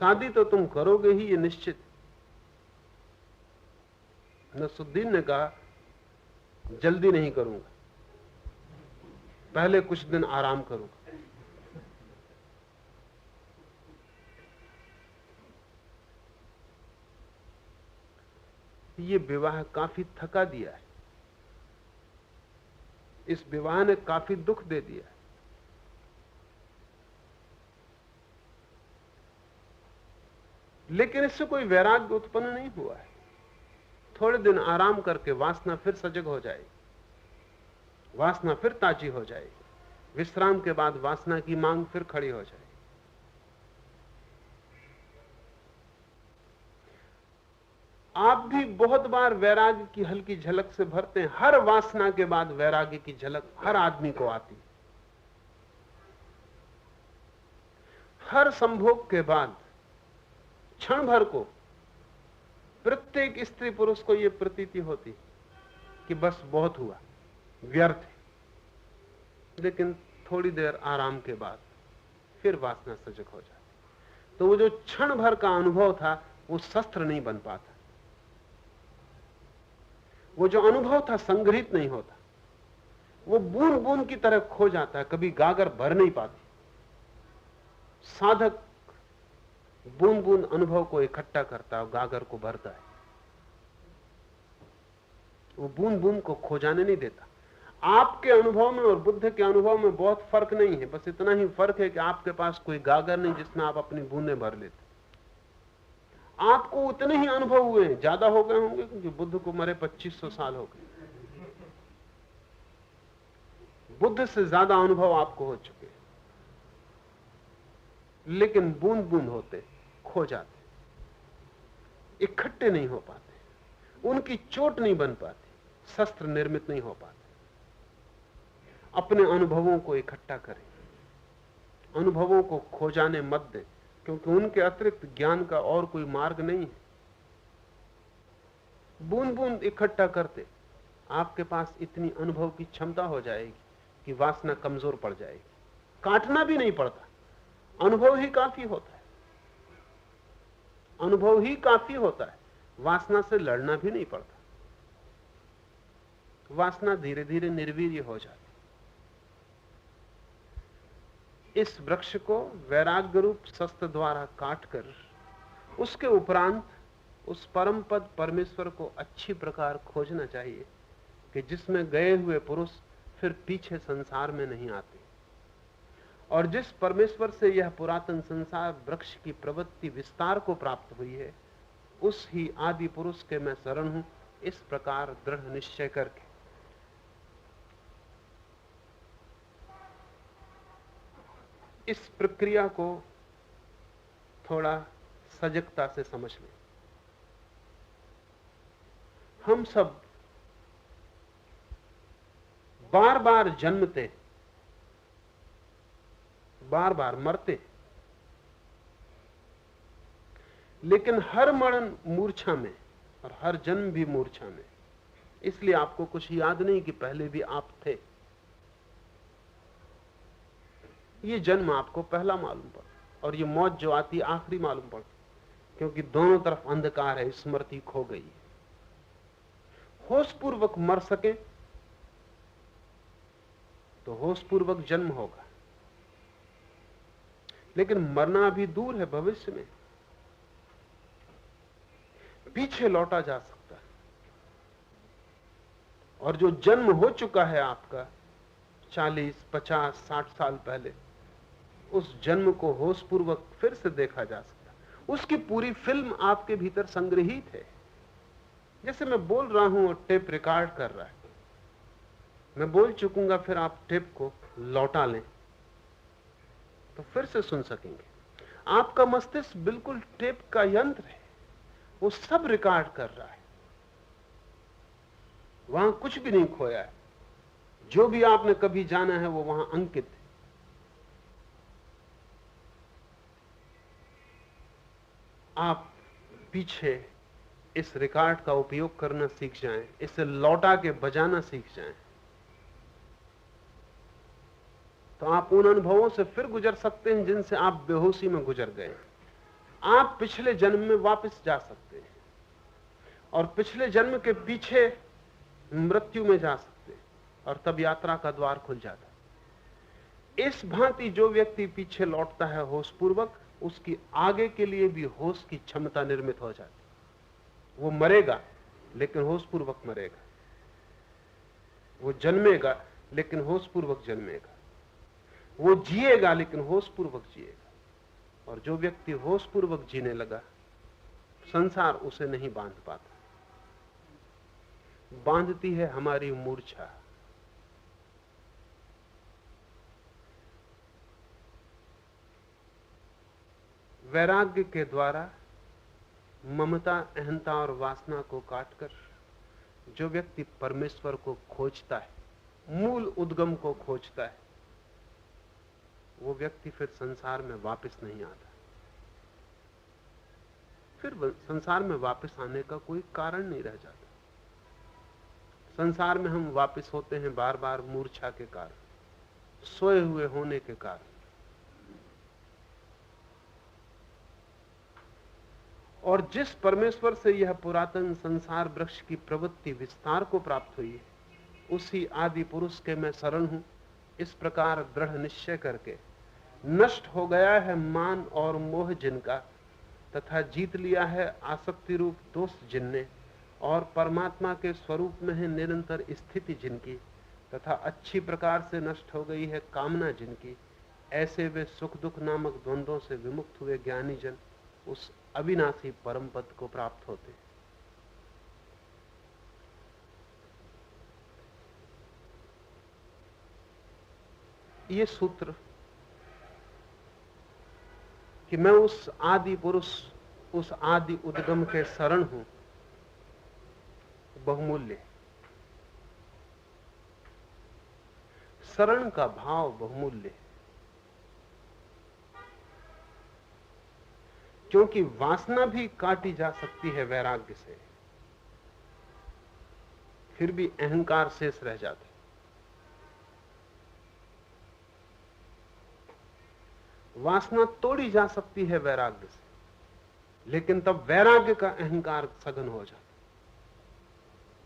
शादी तो तुम करोगे ही, ये निश्चित। नसरुद्दीन ने कहा जल्दी नहीं करूंगा, पहले कुछ दिन आराम करूंगा। ये विवाह काफी थका दिया है, इस विवाह ने काफी दुख दे दिया है। लेकिन इससे कोई वैराग्य उत्पन्न नहीं हुआ है। थोड़े दिन आराम करके वासना फिर सजग हो जाएगी, वासना फिर ताजी हो जाएगी। विश्राम के बाद वासना की मांग फिर खड़ी हो जाएगी। आप भी बहुत बार वैराग्य की हल्की झलक से भरते हैं। हर वासना के बाद वैराग्य की झलक हर आदमी को आती है। हर संभोग के बाद क्षण भर को प्रत्येक स्त्री पुरुष को यह प्रतीति होती कि बस बहुत हुआ, व्यर्थ है। लेकिन थोड़ी देर आराम के बाद फिर वासना सजग हो जाती। तो वो जो क्षण भर का अनुभव था वो शस्त्र नहीं बन पाता, वो जो अनुभव था संग्रहित नहीं होता, वो बूंद बूंद की तरह खो जाता है, कभी गागर भर नहीं पाती। साधक बूंद बूंद अनुभव को इकट्ठा करता है और गागर को भरता है। वो बूंद बूंद को खो जाने नहीं देता। आपके अनुभव में और बुद्ध के अनुभव में बहुत फर्क नहीं है, बस इतना ही फर्क है कि आपके पास कोई गागर नहीं जिसमें आप अपनी बूंदें भर लेते। आपको उतने ही अनुभव हुए हैं, ज्यादा हो गए होंगे क्योंकि बुद्ध को मरे 2500 साल हो गए। बुद्ध से ज्यादा अनुभव आपको हो चुके हैं, लेकिन बूंद बूंद होते, खो जाते, इकट्ठे नहीं हो पाते, उनकी चोट नहीं बन पाती, शस्त्र निर्मित नहीं हो पाते। अपने अनुभवों को इकट्ठा करें, अनुभवों को खो जाने मत दें, क्योंकि उनके अतिरिक्त ज्ञान का और कोई मार्ग नहीं है। बूंद बूंद इकट्ठा करते आपके पास इतनी अनुभव की क्षमता हो जाएगी कि वासना कमजोर पड़ जाएगी। काटना भी नहीं पड़ता, अनुभव ही काफी होता है, अनुभव ही काफी होता है। वासना से लड़ना भी नहीं पड़ता, वासना धीरे धीरे निर्वीर्य हो जाती। इस वृक्ष को वैराग्य रूप शस्त्र द्वारा काटकर उसके उपरांत उस परम पद परमेश्वर को अच्छी प्रकार खोजना चाहिए कि जिसमें गए हुए पुरुष फिर पीछे संसार में नहीं आते। और जिस परमेश्वर से यह पुरातन संसार वृक्ष की प्रवृत्ति विस्तार को प्राप्त हुई है, उस ही आदि पुरुष के मैं शरण हूं, इस प्रकार दृढ़ निश्चय करके इस प्रक्रिया को थोड़ा सजगता से समझ लें। हम सब बार बार जन्मते, बार बार मरते, लेकिन हर मरण मूर्छा में और हर जन्म भी मूर्छा में। इसलिए आपको कुछ याद नहीं कि पहले भी आप थे। ये जन्म आपको पहला मालूम पड़ा और ये मौत जो आती आखिरी मालूम पड़ती, क्योंकि दोनों तरफ अंधकार है, स्मृति खो गई है। होशपूर्वक मर सके तो होशपूर्वक जन्म होगा, लेकिन मरना अभी दूर है, भविष्य में। पीछे लौटा जा सकता है, और जो जन्म हो चुका है आपका 40, 50, 60 साल पहले, उस जन्म को होशपूर्वक फिर से देखा जा सकता है। उसकी पूरी फिल्म आपके भीतर संग्रहित है। जैसे मैं बोल रहा हूं और टेप रिकॉर्ड कर रहा है, मैं बोल चुकूंगा, फिर आप टेप को लौटा लें तो फिर से सुन सकेंगे। आपका मस्तिष्क बिल्कुल टेप का यंत्र है, वो सब रिकॉर्ड कर रहा है, वहां कुछ भी नहीं खोया है। जो भी आपने कभी जाना है वो वहां अंकित है। आप पीछे इस रिकॉर्ड का उपयोग करना सीख जाएं, इसे लौटा के बजाना सीख जाएं, तो आप उन अनुभवों से फिर गुजर सकते हैं जिनसे आप बेहोशी में गुजर गए। आप पिछले जन्म में वापस जा सकते हैं और पिछले जन्म के पीछे मृत्यु में जा सकते हैं, और तब यात्रा का द्वार खुल जाता है। इस भांति जो व्यक्ति पीछे लौटता है होशपूर्वक, उसकी आगे के लिए भी होश की क्षमता निर्मित हो जाती। वो मरेगा लेकिन होशपूर्वक मरेगा, वो जन्मेगा लेकिन होशपूर्वक जन्मेगा, वो जिएगा लेकिन होशपूर्वक जिएगा। और जो व्यक्ति होशपूर्वक जीने लगा, संसार उसे नहीं बांध पाता। बांधती है हमारी मूर्छा। वैराग्य के द्वारा ममता, अहंता और वासना को काटकर जो व्यक्ति परमेश्वर को खोजता है, मूल उद्गम को खोजता है, वो व्यक्ति फिर संसार में वापस नहीं आता। फिर संसार में वापस आने का कोई कारण नहीं रह जाता। संसार में हम वापस होते हैं बार बार मूर्छा के कारण, सोए हुए होने के कारण। और जिस परमेश्वर से यह पुरातन संसार वृक्ष की प्रवृत्ति विस्तार को प्राप्त हुई है, उसी आदि पुरुष के मैं शरण हूं, इस प्रकार दृढ़ निश्चय करके नष्ट हो गया है मान और मोह जिनका, तथा जीत लिया है आसक्ति रूप दोष जिनने, और परमात्मा के स्वरूप में है निरंतर स्थिति जिनकी, तथा अच्छी प्रकार से नष्ट हो गई है कामना जिनकी, ऐसे वे सुख दुख नामक द्वंद्वों से विमुक्त हुए ज्ञानी जन उस अविनाशी परम पद को प्राप्त होते। ये सूत्र कि मैं उस आदि पुरुष, उस आदि उद्गम के शरण हूं, बहुमूल्य। शरण का भाव बहुमूल्य, क्योंकि वासना भी काटी जा सकती है वैराग्य से, फिर भी अहंकार शेष रह जाता है। वासना तोड़ी जा सकती है वैराग्य से, लेकिन तब वैराग्य का अहंकार सघन हो जाता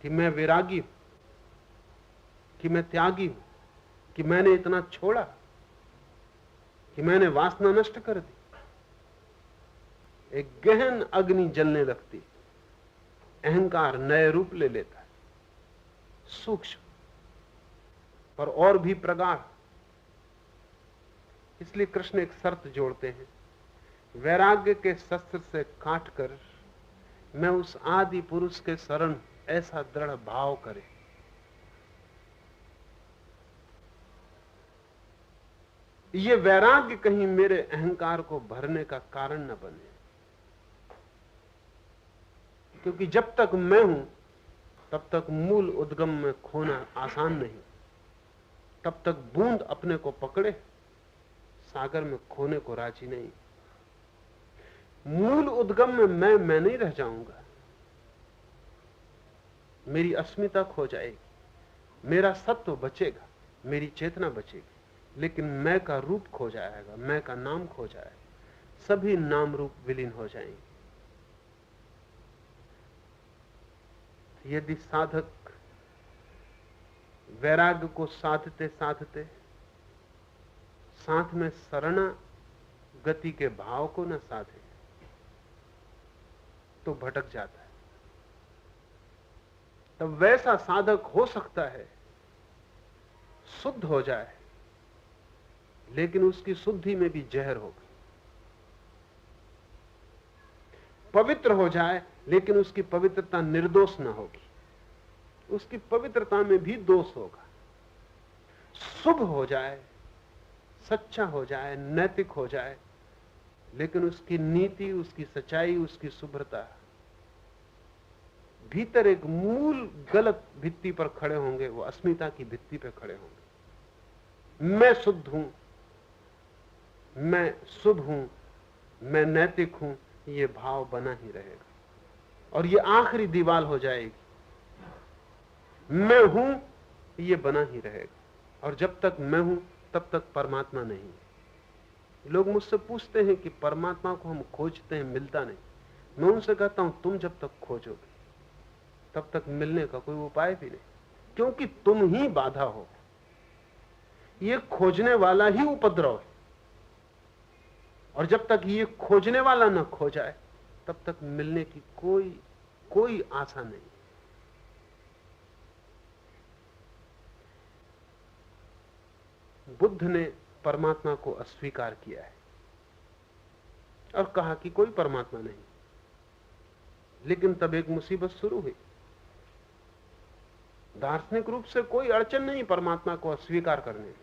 कि मैं विरागी हूं, कि मैं त्यागी हूं, कि मैंने इतना छोड़ा, कि मैंने वासना नष्ट कर दी। एक गहन अग्नि जलने लगती, अहंकार नए रूप ले लेता है, सूक्ष्म पर और भी प्रगाढ़। इसलिए कृष्ण एक शर्त जोड़ते हैं, वैराग्य के शस्त्र से काटकर मैं उस आदि पुरुष के शरण, ऐसा दृढ़ भाव करे। ये वैराग्य कहीं मेरे अहंकार को भरने का कारण न बने, क्योंकि जब तक मैं हूं तब तक मूल उद्गम में खोना आसान नहीं। तब तक बूंद अपने को पकड़े, सागर में खोने को राजी नहीं। मूल उद्गम में मैं नहीं रह जाऊंगा, मेरी अस्मिता खो जाएगी, मेरा सत्व बचेगा, मेरी चेतना बचेगी, लेकिन मैं का रूप खो जाएगा, मैं का नाम खो जाएगा, सभी नाम रूप विलीन हो जाएंगे। यदि साधक वैराग्य को साधते साधते साथ में शरणा गति के भाव को न साधे, तो भटक जाता है। तब वैसा साधक हो सकता है शुद्ध हो जाए, लेकिन उसकी शुद्धि में भी जहर होगा। पवित्र हो जाए, लेकिन उसकी पवित्रता निर्दोष न होगी, उसकी पवित्रता में भी दोष होगा। शुभ हो जाए, सच्चा हो जाए, नैतिक हो जाए, लेकिन उसकी नीति, उसकी सच्चाई, उसकी शुभ्रता भीतर एक मूल गलत भित्ति पर खड़े होंगे, वो अस्मिता की भित्ति पर खड़े होंगे। मैं शुद्ध हूं, मैं शुभ हूं, मैं नैतिक हूं, ये भाव बना ही रहेगा और ये आखिरी दीवार हो जाएगी। मैं हूं, ये बना ही रहेगा, और जब तक मैं हूं तब तक परमात्मा नहीं है। लोग मुझसे पूछते हैं कि परमात्मा को हम खोजते हैं, मिलता नहीं। मैं उनसे कहता हूं तुम जब तक खोजोगे तब तक मिलने का कोई उपाय भी नहीं, क्योंकि तुम ही बाधा हो। ये खोजने वाला ही उपद्रव है, और जब तक ये खोजने वाला न खो जाए तब तक मिलने की कोई आशा नहीं। बुद्ध ने परमात्मा को अस्वीकार किया है और कहा कि कोई परमात्मा नहीं, लेकिन तब एक मुसीबत शुरू हुई। दार्शनिक रूप से कोई अड़चन नहीं परमात्मा को अस्वीकार करने में,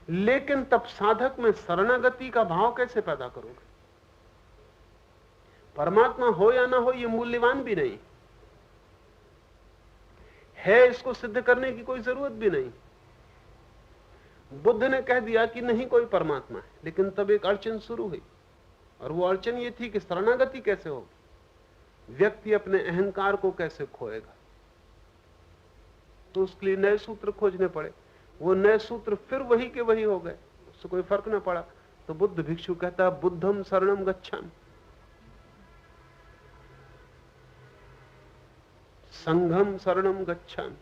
लेकिन तब साधक में शरणागति का भाव कैसे पैदा करोगे? परमात्मा हो या ना हो यह मूल्यवान भी नहीं है, इसको सिद्ध करने की कोई जरूरत भी नहीं। बुद्ध ने कह दिया कि नहीं कोई परमात्मा है, लेकिन तब एक अड़चन शुरू हुई, और वो अड़चन ये थी कि शरणागति कैसे होगी, व्यक्ति अपने अहंकार को कैसे खोएगा। तो उसके लिए नए सूत्र खोजने पड़े। वो नए सूत्र फिर वही के वही हो गए, उससे कोई फर्क ना पड़ा। तो बुद्ध भिक्षु कहता है बुद्धम शरणम गच्छामि, संघम शरणम गच्छामि,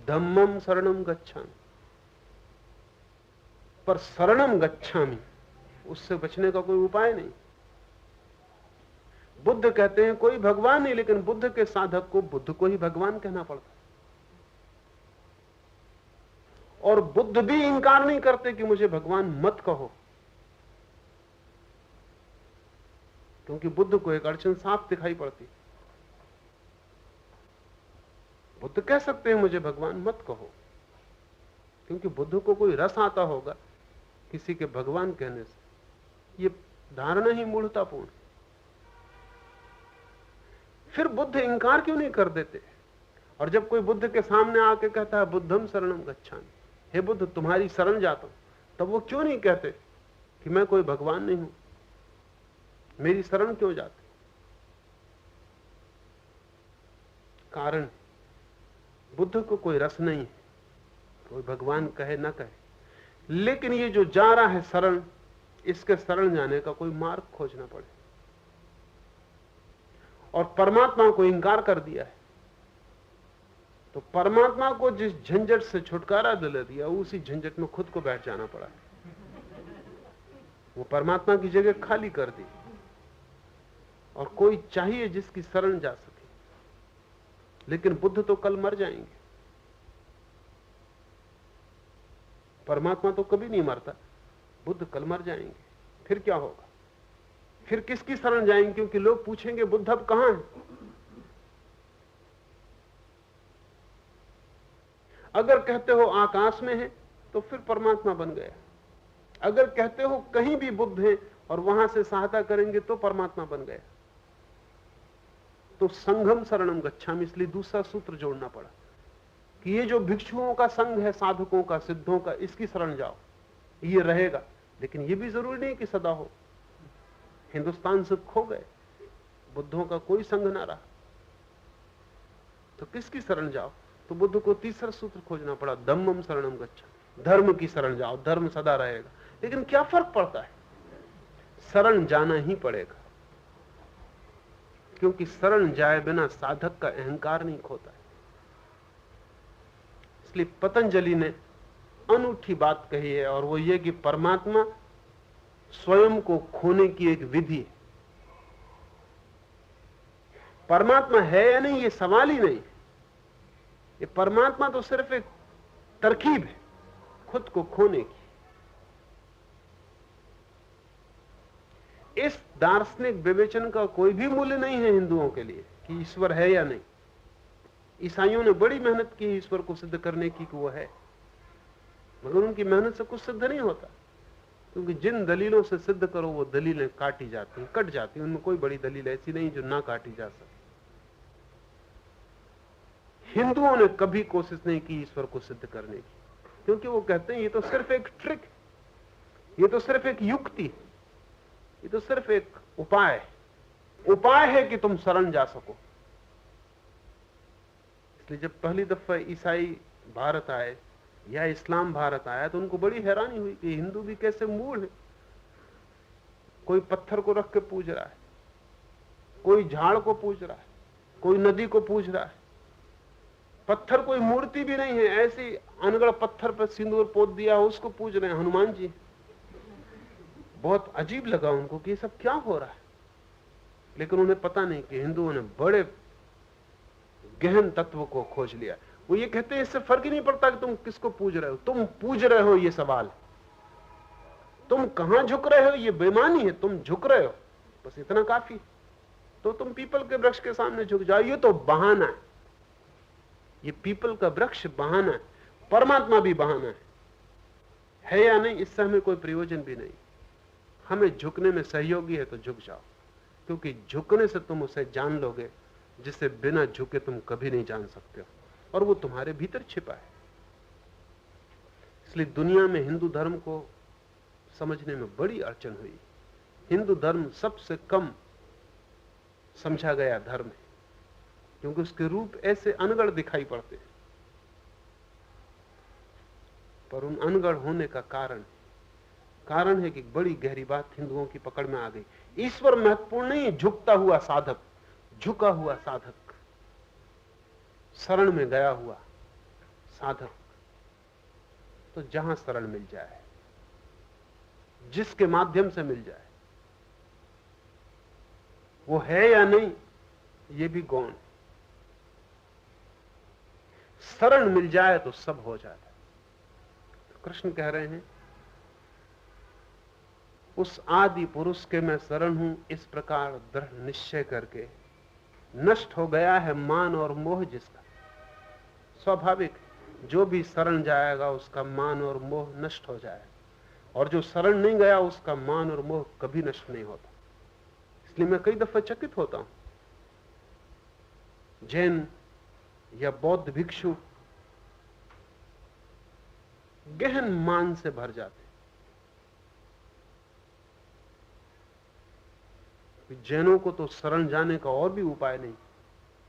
धम्मम शरणम गच्छामि। पर शरणम गच्छामि उससे बचने का कोई उपाय नहीं। बुद्ध कहते हैं कोई भगवान नहीं, लेकिन बुद्ध के साधक को बुद्ध को ही भगवान कहना पड़ता। और बुद्ध भी इंकार नहीं करते कि मुझे भगवान मत कहो, क्योंकि बुद्ध को एक अड़चन साफ दिखाई पड़ती। बुद्ध कह सकते हैं मुझे भगवान मत कहो, क्योंकि बुद्ध को कोई रस आता होगा किसी के भगवान कहने से। यह धारणा ही मूढ़तापूर्ण। फिर बुद्ध इंकार क्यों नहीं कर देते? और जब कोई बुद्ध के सामने आके कहता है बुद्धम शरणम गच्छामि, हे बुद्ध तुम्हारी शरण जाता हूं, तब वो क्यों नहीं कहते कि मैं कोई भगवान नहीं हूं, मेरी शरण क्यों जाते? कारण बुद्ध को कोई रस नहीं है, कोई भगवान कहे ना कहे, लेकिन ये जो जा रहा है शरण, इसके शरण जाने का कोई मार्ग खोजना पड़े। और परमात्मा को इंकार कर दिया है, तो परमात्मा को जिस झंझट से छुटकारा दिला दिया, उसी झंझट में खुद को बैठ जाना पड़ा। वो परमात्मा की जगह खाली कर दी, और कोई चाहिए जिसकी शरण जा सके। लेकिन बुद्ध तो कल मर जाएंगे, परमात्मा तो कभी नहीं मरता, बुद्ध कल मर जाएंगे। फिर क्या होगा? फिर किसकी शरण जाएंगे? क्योंकि लोग पूछेंगे बुद्ध अब कहां है? अगर कहते हो आकाश में है तो फिर परमात्मा बन गया। अगर कहते हो कहीं भी बुद्ध है और वहां से सहायता करेंगे तो परमात्मा बन गया। तो संघम शरणम गच्छामि, इसलिए दूसरा सूत्र जोड़ना पड़ा कि ये जो भिक्षुओं का संघ है, साधकों का, सिद्धों का, इसकी शरण जाओ, ये रहेगा। लेकिन ये भी जरूरी नहीं कि सदा हो। हिंदुस्तान से खो गए, बुद्धों का कोई संघ ना रहा, तो किसकी शरण जाओ? तो बुद्ध को तीसरा सूत्र खोजना पड़ा, धम्मम शरणम गच्छामि, धर्म की शरण जाओ, धर्म सदा रहेगा। लेकिन क्या फर्क पड़ता है? शरण जाना ही पड़ेगा, क्योंकि शरण जाए बिना साधक का अहंकार नहीं खोता है। इसलिए पतंजलि ने अनूठी बात कही है, और वो ये कि परमात्मा स्वयं को खोने की एक विधि है। परमात्मा है या नहीं ये सवाल ही नहीं, ये परमात्मा तो सिर्फ एक तरकीब है खुद को खोने की। इस दार्शनिक विवेचन का कोई भी मूल्य नहीं है हिंदुओं के लिए कि ईश्वर है या नहीं। ईसाइयों ने बड़ी मेहनत की ईश्वर को सिद्ध करने की कि वो है, मगर उनकी मेहनत से कुछ सिद्ध नहीं होता, क्योंकि जिन दलीलों से सिद्ध करो वो दलीलें काटी जाती हैं, कट जाती हैं। उनमें कोई बड़ी दलील ऐसी नहीं जो ना काटी जा सके। हिंदुओं ने कभी कोशिश नहीं की ईश्वर को सिद्ध करने की, क्योंकि वो कहते हैं ये तो सिर्फ एक ट्रिक, ये तो सिर्फ एक युक्ति, ये तो सिर्फ एक उपाय है कि तुम शरण जा सको। इसलिए जब पहली दफा ईसाई भारत आए या इस्लाम भारत आया तो उनको बड़ी हैरानी हुई कि हिंदू भी कैसे मूढ़ है। कोई पत्थर को रख के पूज रहा है, कोई झाड़ को पूज रहा है, कोई नदी को पूज रहा है। पत्थर कोई मूर्ति भी नहीं है, ऐसी अनगढ़ पत्थर पर सिंदूर पोत दिया हो उसको पूज रहे हैं, हनुमान जी। बहुत अजीब लगा उनको कि ये सब क्या हो रहा है। लेकिन उन्हें पता नहीं कि हिंदुओं ने बड़े गहन तत्व को खोज लिया। वो ये कहते हैं इससे फर्क ही नहीं पड़ता कि तुम किसको पूज रहे हो, तुम पूज रहे हो ये सवाल। तुम कहां झुक रहे हो ये बेईमानी है, तुम झुक रहे हो बस इतना काफी। तो तुम पीपल के वृक्ष के सामने झुक जाओ, ये तो बहाना है। ये पीपल का वृक्ष बहाना है, परमात्मा भी बहाना है या नहीं इससे हमें कोई प्रयोजन भी नहीं। हमें झुकने में सहयोगी है तो झुक जाओ, क्योंकि झुकने से तुम उसे जान लोगे जिसे बिना झुके तुम कभी नहीं जान सकते हो, और वो तुम्हारे भीतर छिपा है। इसलिए दुनिया में हिंदू धर्म को समझने में बड़ी अड़चन हुई। हिंदू धर्म सबसे कम समझा गया धर्म है, क्योंकि उसके रूप ऐसे अनगढ़ दिखाई पड़ते हैं। पर उन अनगढ़ होने का कारण है कि बड़ी गहरी बात हिंदुओं की पकड़ में आ गई। ईश्वर महत्वपूर्ण नहीं, झुकता हुआ साधक, झुका हुआ साधक, शरण में गया हुआ साधक। तो जहां शरण मिल जाए, जिसके माध्यम से मिल जाए, वो है या नहीं ये भी गौण। शरण मिल जाए तो सब हो जाता है। तो कृष्ण कह रहे हैं उस आदि पुरुष के मैं शरण हूं, इस प्रकार दृढ़ निश्चय करके नष्ट हो गया है मान और मोह जिसका। स्वाभाविक, जो भी शरण जाएगा उसका मान और मोह नष्ट हो जाएगा, और जो शरण नहीं गया उसका मान और मोह कभी नष्ट नहीं होता। इसलिए मैं कई दफा चकित होता हूं, जैन या बौद्ध भिक्षु गहन मान से भर जाते। जैनों को तो शरण जाने का और भी उपाय नहीं,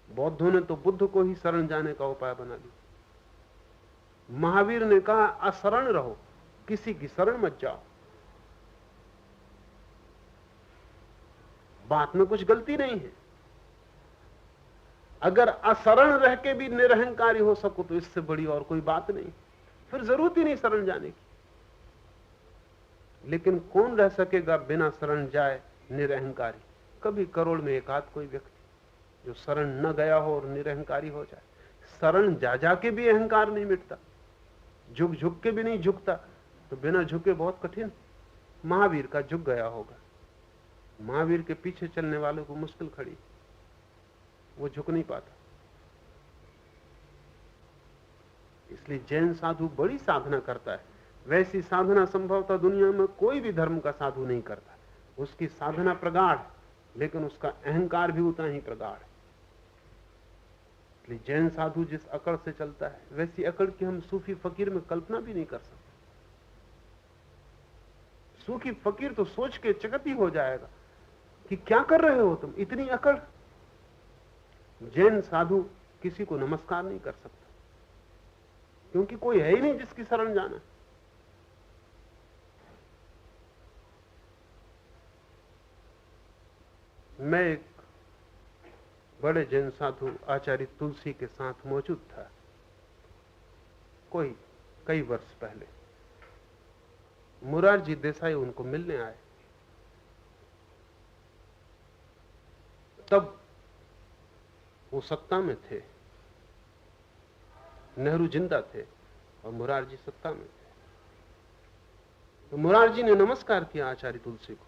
बौद्धों ने तो बुद्ध को ही शरण जाने का उपाय बना लिया। महावीर ने कहा अशरण रहो, किसी की शरण मत जाओ। बात में कुछ गलती नहीं है। अगर अशरण रह के भी निरहंकारी हो सको तो इससे बड़ी और कोई बात नहीं, फिर जरूरत ही नहीं शरण जाने की। लेकिन कौन रह सकेगा बिना शरण जाए निरहंकारी? कभी करोड़ में एक आध कोई व्यक्ति जो शरण न गया हो और निरहंकारी हो जाए। शरण जा जाके भी अहंकार नहीं मिटता, झुक झुक के भी नहीं झुकता, तो बिना झुके बहुत कठिन। महावीर का झुक गया होगा, महावीर के पीछे चलने वालों को मुश्किल खड़ी, वो झुक नहीं पाता। इसलिए जैन साधु बड़ी साधना करता है, वैसी साधना संभवतः दुनिया में कोई भी धर्म का साधु नहीं करता। उसकी साधना प्रगाढ़, लेकिन उसका अहंकार भी उतना ही प्रगाढ़ है। इसलिए जैन साधु जिस अकड़ से चलता है, वैसी अकड़ की हम सूफी फकीर में कल्पना भी नहीं कर सकते। सूफी फकीर तो सोच के चकित ही हो जाएगा कि क्या कर रहे हो तुम, इतनी अकड़। जैन साधु किसी को नमस्कार नहीं कर सकता, क्योंकि कोई है ही नहीं जिसकी शरण जाना। मैं एक बड़े जैन साधु आचार्य तुलसी के साथ मौजूद था कोई कई वर्ष पहले। मुरारजी देसाई उनको मिलने आए। तब वो सत्ता में थे, नेहरू जिंदा थे और मुरारजी सत्ता में थे। तो मुरारजी ने नमस्कार किया आचार्य तुलसी को।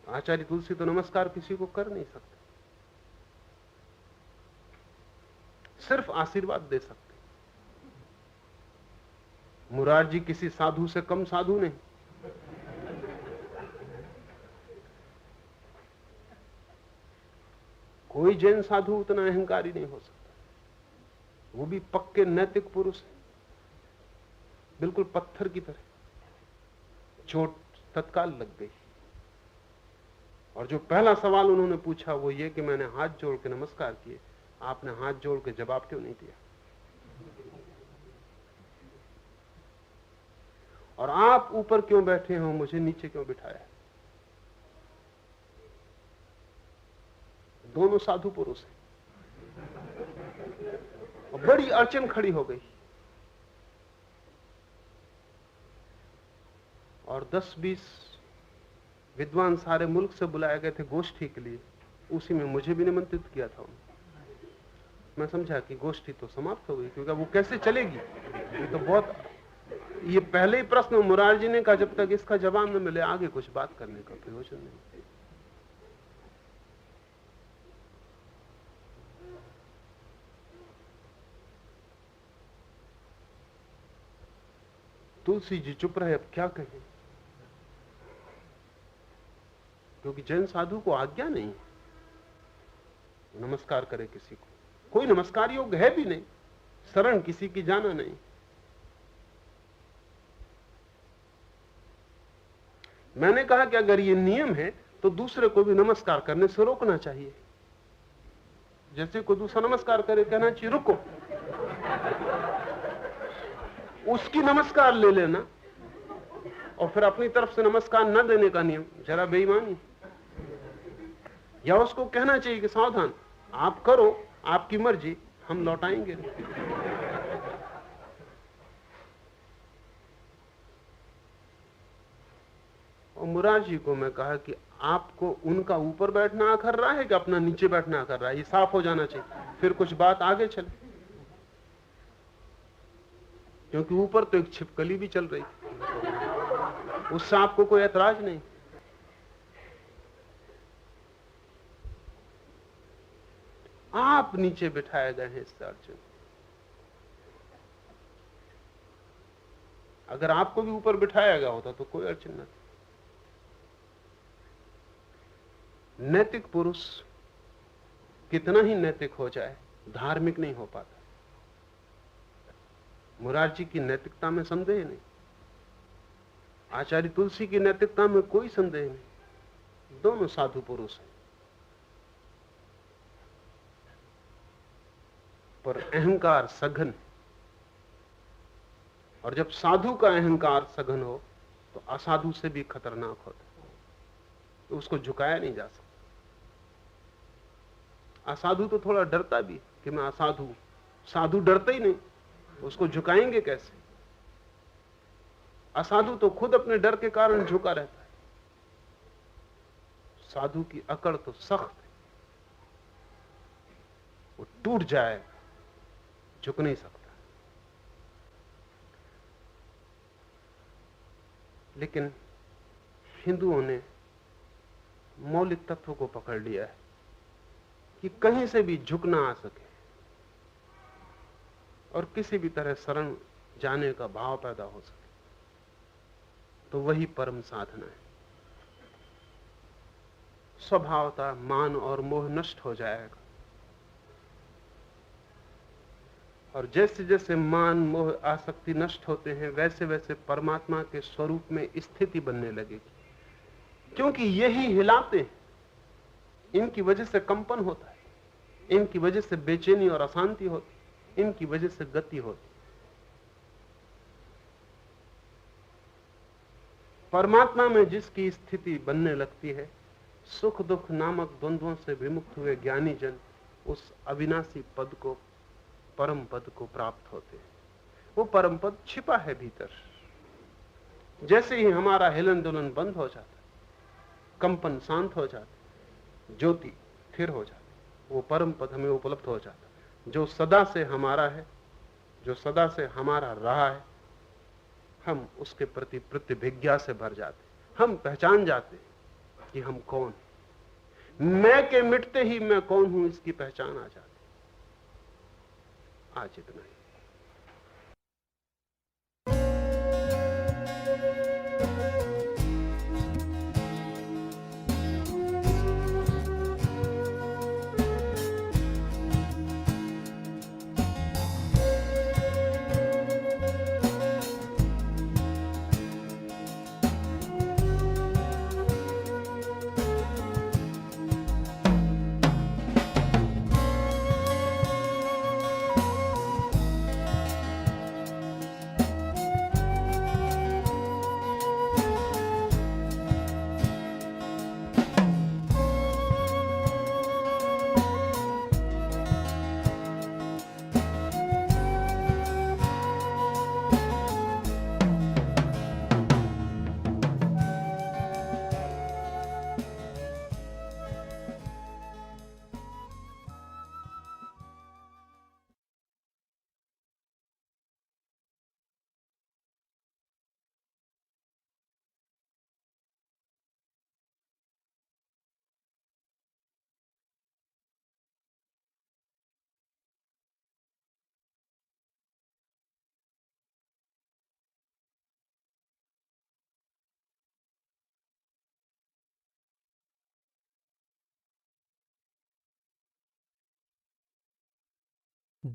आचार्य तुलसी तो नमस्कार किसी को कर नहीं सकते, सिर्फ आशीर्वाद दे सकते। मुरारजी किसी साधु से कम साधु नहीं। कोई जैन साधु उतना अहंकारी नहीं हो सकता, वो भी पक्के नैतिक पुरुष, बिल्कुल पत्थर की तरह। चोट तत्काल लग गई, और जो पहला सवाल उन्होंने पूछा वो ये कि मैंने हाथ जोड़ के नमस्कार किए, आपने हाथ जोड़ के जवाब क्यों नहीं दिया? और आप ऊपर क्यों बैठे हो, मुझे नीचे क्यों बिठाया? दोनों साधु पुरुष हैं। और बड़ी अड़चन खड़ी हो गई और 10-20 विद्वान सारे मुल्क से बुलाए गए थे गोष्ठी के लिए। उसी में मुझे भी निमंत्रित किया था उन्होंने। मैं समझा कि गोष्ठी तो समाप्त हो गई, क्योंकि वो कैसे चलेगी? ये तो बहुत, ये पहले ही प्रश्न मुरारजी ने कहा, जब तक इसका जवाब न मिले आगे कुछ बात करने का प्रयोजन नहीं। तुलसी जी चुप रहे, अब क्या कहें, क्योंकि जैन साधु को आज्ञा नहीं है नमस्कार करे किसी को। कोई नमस्कार योग्य है भी नहीं, शरण किसी की जाना नहीं। मैंने कहा कि अगर ये नियम है तो दूसरे को भी नमस्कार करने से रोकना चाहिए। जैसे कोई दूसरा नमस्कार करे, कहना चाहिए रुको, उसकी नमस्कार ले लेना और फिर अपनी तरफ से नमस्कार न देने का नियम जरा बेईमानी। या उसको कहना चाहिए कि सावधान, आप करो, आपकी मर्जी, हम लौटाएंगे। और मुरारजी को मैं कहा कि आपको उनका ऊपर बैठना आखर रहा है कि अपना नीचे बैठना आखर रहा है, ये साफ हो जाना चाहिए, फिर कुछ बात आगे चले। क्योंकि ऊपर तो एक छिपकली भी चल रही थी, उससे आपको कोई ऐतराज नहीं। आप नीचे बिठाए गए हैं इससे अर्जुन। अगर आपको भी ऊपर बिठाया गया होता तो कोई अड़चन न थी। नैतिक पुरुष कितना ही नैतिक हो जाए, धार्मिक नहीं हो पाता। मुरारजी की नैतिकता में संदेह नहीं, आचार्य तुलसी की नैतिकता में कोई संदेह नहीं। दोनों साधु पुरुष हैं, पर अहंकार सघन। और जब साधु का अहंकार सघन हो तो असाधु से भी खतरनाक होता है, तो उसको झुकाया नहीं जा सकता। असाधु तो थोड़ा डरता भी कि मैं असाधु, साधु डरता ही नहीं, उसको झुकाएंगे कैसे? असाधु तो खुद अपने डर के कारण झुका रहता है। साधु की अकड़ तो सख्त है, वो टूट जाए, झुक नहीं सकता। लेकिन हिंदुओं ने मौलिक तत्व को पकड़ लिया है कि कहीं से भी झुक ना आ सके और किसी भी तरह शरण जाने का भाव पैदा हो सके, तो वही परम साधना है। स्वभावतः मान और मोह नष्ट हो जाएगा, और जैसे जैसे मान मोह आसक्ति नष्ट होते हैं, वैसे वैसे परमात्मा के स्वरूप में स्थिति बनने लगेगी। क्योंकि यही हिलाते हैं, इनकी वजह से कंपन होता है, इनकी वजह से बेचैनी और अशांति होती, इनकी वजह से गति होती। परमात्मा में जिसकी स्थिति बनने लगती है, सुख दुख नामक द्वंद्वों से विमुक्त हुए ज्ञानी जन उस अविनाशी पद को, परम पद को प्राप्त होते हैं। वो परम पद छिपा है भीतर। जैसे ही हमारा हिलन डुलन बंद हो जाता, कंपन शांत हो जाती, ज्योति स्थिर हो जाती, वो परम पद हमें उपलब्ध हो जाता, जो सदा से हमारा है, जो सदा से हमारा रहा है। हम उसके प्रति प्रतिभिज्ञा से भर जाते, हम पहचान जाते कि हम कौन हैं। मैं के मिटते ही मैं कौन हूं इसकी पहचान आ जाती। आज इतना ही।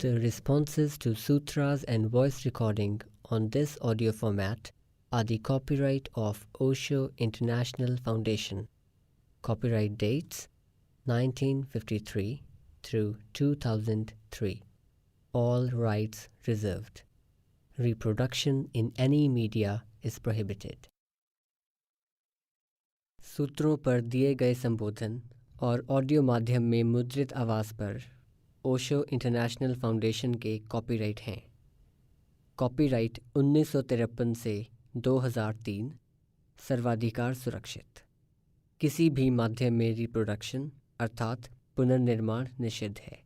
The responses to sutras and voice recording on this audio format are the copyright of Osho International Foundation. Copyright dates 1953 through 2003. All rights reserved. Reproduction in any media is prohibited. सूत्रों पर दिए गए संबोधन और ऑडियो माध्यम में मुद्रित आवाज़ पर ओशो इंटरनेशनल फाउंडेशन के कॉपीराइट हैं। कॉपीराइट 1953 से 2003, सर्वाधिकार सुरक्षित। किसी भी माध्यम में रिप्रोडक्शन अर्थात पुनर्निर्माण निषिद्ध है।